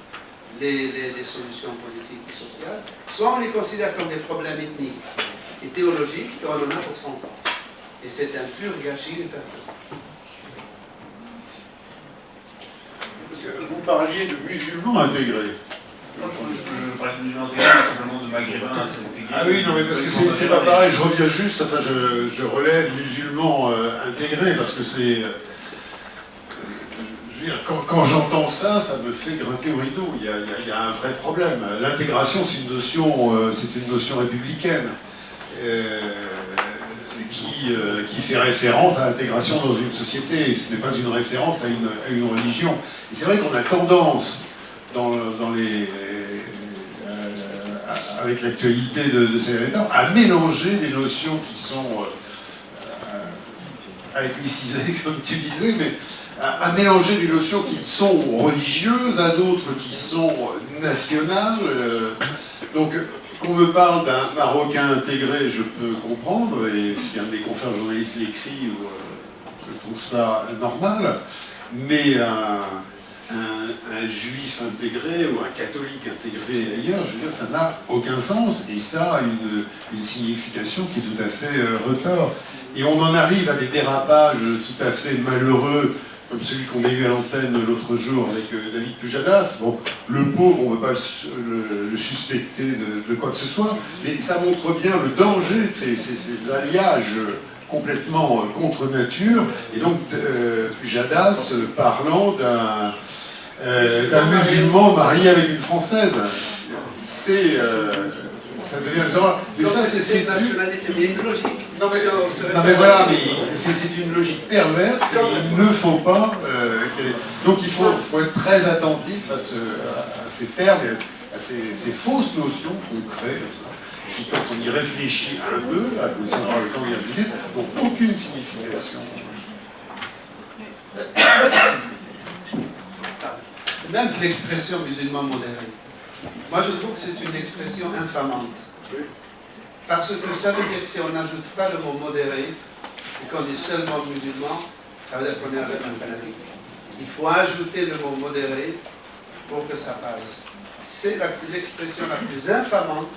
les solutions politiques et sociales, soit on les considère comme des problèmes ethniques et théologiques, et on en a pour 100 ans. Et c'est un pur gâchis de personnes. Vous parliez de musulmans intégrés. Non, je parlais de musulmans intégrés, mais simplement de maghrébins intégrés. Ah oui, non, mais parce que c'est pas pareil, je reviens juste, enfin je relève musulmans intégrés, parce que c'est... Quand j'entends ça, ça me fait grimper au rideau. Il y a un vrai problème. L'intégration, c'est une notion républicaine qui fait référence à l'intégration dans une société. Ce n'est pas une référence à une religion. Et c'est vrai qu'on a tendance, avec l'actualité de ces derniers temps, à mélanger des notions qui sont à ethniciser, comme tu disais, mais à mélanger des notions qui sont religieuses à d'autres qui sont nationales. Donc, qu'on me parle d'un Marocain intégré, je peux comprendre, et si un des confrères journalistes l'écrit, je trouve ça normal, mais un juif intégré ou un catholique intégré ailleurs, je veux dire, ça n'a aucun sens, et ça a une signification qui est tout à fait retors. Et on en arrive à des dérapages tout à fait malheureux, comme celui qu'on a eu à l'antenne l'autre jour avec David Pujadas. Bon, le pauvre, on ne veut pas le suspecter de quoi que ce soit, mais ça montre bien le danger de ces alliages complètement contre nature. Et donc, Pujadas parlant d'un musulman marié avec une Française. Ça devient bizarre. Mais ça, c'est une nationalité, mais une logique. Non mais voilà, mais c'est une logique perverse, et il ne faut pas... donc il faut être très attentif à ces termes, à ces fausses notions qu'on crée comme ça, qui quand on y réfléchit un peu, à cause d'avoir le temps d'y réfléchir, n'ont aucune signification. Même l'expression musulman modéré. Moi je trouve que c'est une expression infamante. Parce que ça veut dire que si on n'ajoute pas le mot modéré, et qu'on est seulement musulman, ça veut dire qu'on est avec un fanatique. Il faut ajouter le mot modéré pour que ça passe. C'est l'expression la plus infamante,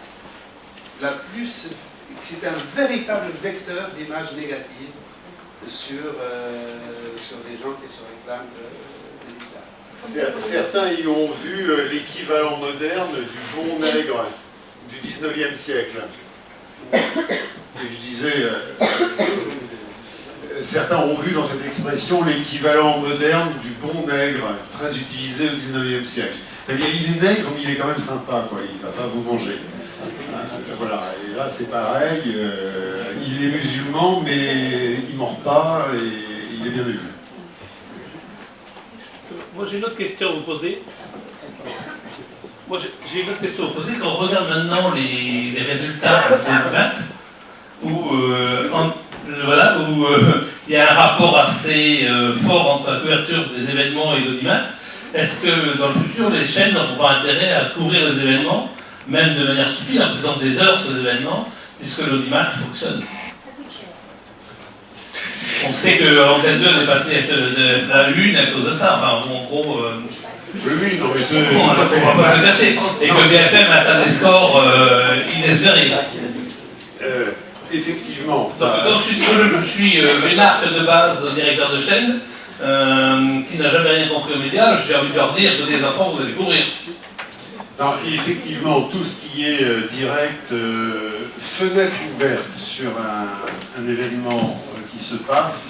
c'est un véritable vecteur d'image négative sur les gens qui se réclament de l'islam. Certains y ont vu l'équivalent moderne du bon nègre du 19e siècle. Et je disais, certains ont vu dans cette expression l'équivalent moderne du bon nègre, très utilisé au 19e siècle. C'est-à-dire, il est nègre, mais il est quand même sympa, quoi. Il ne va pas vous manger. Voilà, et là c'est pareil, il est musulman, mais il ne mord pas, et il est bien élevé. Moi j'ai une autre question à vous poser. Quand on regarde maintenant les résultats de maths, où il y a un rapport assez fort entre la couverture des événements et l'audimat, est-ce que dans le futur, les chaînes n'auront pas intérêt à couvrir les événements, même de manière stupide, en faisant des heures sur les événements, puisque l'audimat fonctionne? On sait que Antenne 2 est passé à la une à cause de ça. Enfin, en gros... Oui, non, mais on ne va pas se cacher. Et que BFM atteint des scores inespérés. Effectivement. Ça... Donc, je suis une marque de base, directeur de chaîne, qui n'a jamais rien compris aux médias. J'ai envie de leur dire que les enfants, vous allez courir. Non, effectivement, tout ce qui est direct, fenêtre ouverte sur un événement qui se passe,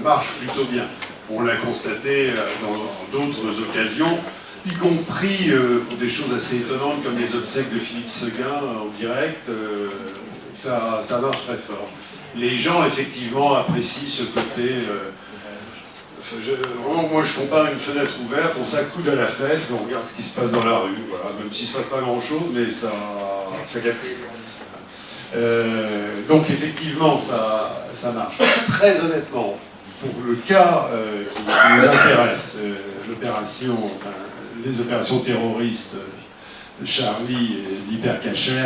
marche plutôt bien. On l'a constaté dans d'autres occasions, y compris pour des choses assez étonnantes comme les obsèques de Philippe Seguin en direct, ça marche très fort. Les gens, effectivement, apprécient ce côté Vraiment, moi je compare une fenêtre ouverte, on s'accoude à la fenêtre, on regarde ce qui se passe dans la rue, voilà, même s'il ne se passe pas grand chose, mais ça capte. Donc effectivement, ça marche. Très honnêtement, pour le cas qui nous intéresse, les opérations terroristes, Charlie et l'hypercacher,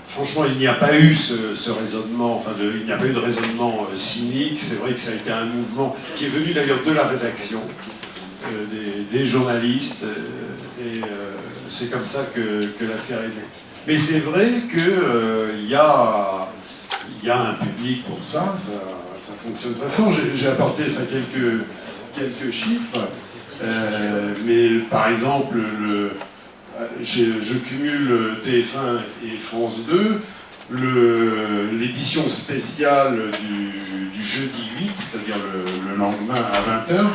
franchement, il n'y a pas eu ce raisonnement, il n'y a pas eu de raisonnement cynique. C'est vrai que ça a été un mouvement qui est venu d'ailleurs de la rédaction, des journalistes, et c'est comme ça que l'affaire est née. Mais c'est vrai qu'il y a un public pour ça fonctionne très fort. J'ai apporté quelques chiffres, mais par exemple, je cumule TF1 et France 2, l'édition spéciale du jeudi 8, c'est-à-dire le lendemain à 20h,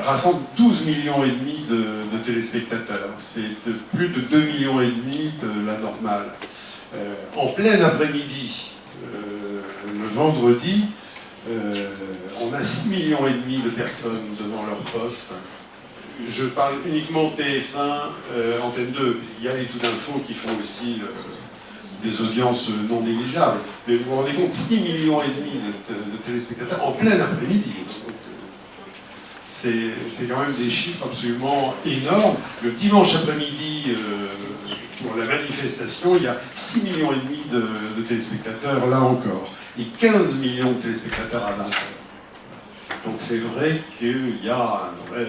rassemble 12,5 millions de téléspectateurs. C'est plus de 2,5 millions de la normale. En plein après-midi, le vendredi, on a 6,5 millions de personnes devant leur poste. Je parle uniquement TF1, Antenne 2. Il y a les Tout d'Info qui font aussi des audiences non négligeables. Mais vous vous rendez compte, 6,5 millions de téléspectateurs en plein après-midi. C'est quand même des chiffres absolument énormes. Le dimanche après-midi, pour la manifestation, il y a 6,5 millions de téléspectateurs, là encore. Et 15 millions de téléspectateurs à 20h. Donc c'est vrai qu'il y a un vrai...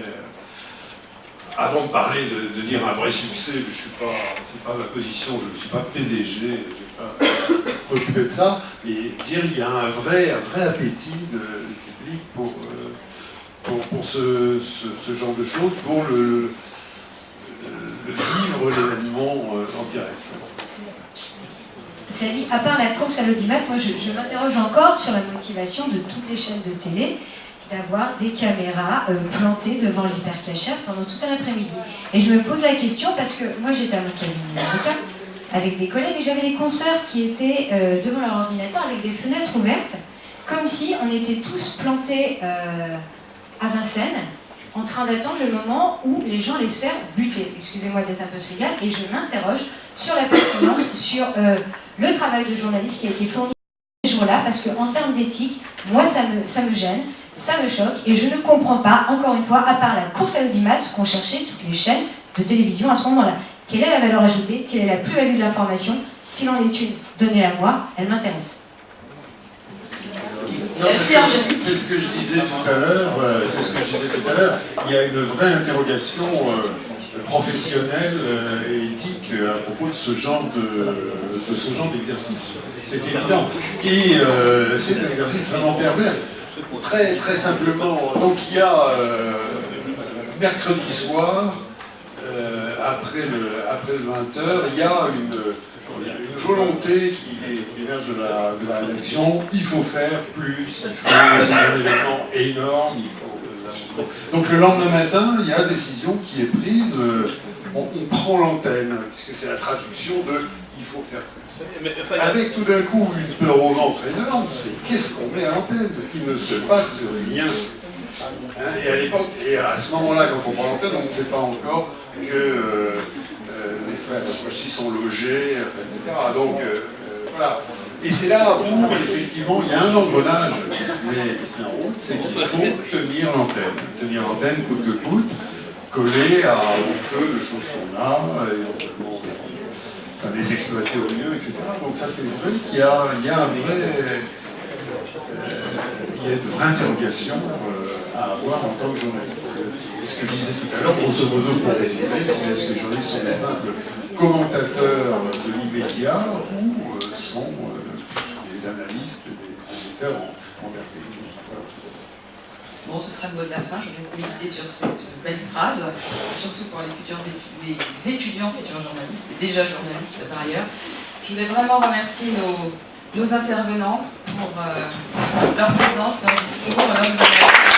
Avant de parler, de dire un vrai succès, c'est pas ma position, je ne suis pas PDG, je ne vais pas m'occuper de ça, mais dire qu'il y a un vrai appétit du public pour ce genre de choses, pour le vivre l'événement en direct. Ça dit, à part la course à l'audimat, moi je m'interroge encore sur la motivation de toutes les chaînes de télé d'avoir des caméras plantées devant l'hypercacher pendant tout un après-midi. Et je me pose la question parce que moi j'étais à mon cabinet d'avocat avec des collègues et j'avais des consoeurs qui étaient devant leur ordinateur avec des fenêtres ouvertes, comme si on était tous plantés à Vincennes, en train d'attendre le moment où les gens allaient se faire buter. Excusez-moi d'être un peu trivial, et je m'interroge sur la pertinence, sur le travail de journaliste qui a été fourni ces jours-là, parce qu'en termes d'éthique, moi ça me gêne, ça me choque, et je ne comprends pas, encore une fois, à part la course à l'audimat, ce qu'ont cherché toutes les chaînes de télévision à ce moment-là. Quelle est la valeur ajoutée? Quelle est la plus-value de l'information? S'il en est une, donnez-la moi, elle m'intéresse. C'est ce que je disais tout à l'heure. Il y a une vraie interrogation professionnelle et éthique à propos de ce genre d'exercice. C'est évident. Et c'est un exercice extrêmement pervers. Très, très simplement, donc il y a mercredi soir, après le 20h, il y a une volonté qui émerge de la rédaction. Il faut faire plus, c'est un événement énorme. Donc le lendemain matin, il y a une décision qui est prise, on prend l'antenne, puisque c'est la traduction de il faut faire plus. Avec tout d'un coup une peur au ventre énorme, c'est qu'est-ce qu'on met à l'antenne? Il ne se passe rien. Et à l'époque, et à ce moment-là, quand on prend l'antenne, on ne sait pas encore que les frères Kouachi sont logés, etc. Donc voilà. Et c'est là où, effectivement, il y a un engrenage qui se met en route, c'est qu'il faut tenir l'antenne. Tenir l'antenne coûte que coûte, coller au feu de choses qu'on a, éventuellement les exploiter au mieux, etc. Donc ça, c'est vrai qu'il y a une vraie interrogation à avoir en tant que journaliste. Ce que je disais tout à l'heure, grosso modo, pour réaliser, c'est est-ce que les journalistes sont des simples commentateurs de l'immédiat ou sont des analystes, des éditeurs en perspective. Bon, ce sera le mot de la fin. Je vais méditer sur cette belle phrase, surtout pour les étudiants futurs journalistes, et déjà journalistes par ailleurs. Je voulais vraiment remercier nos intervenants pour leur présence, leur discours, leurs analyses.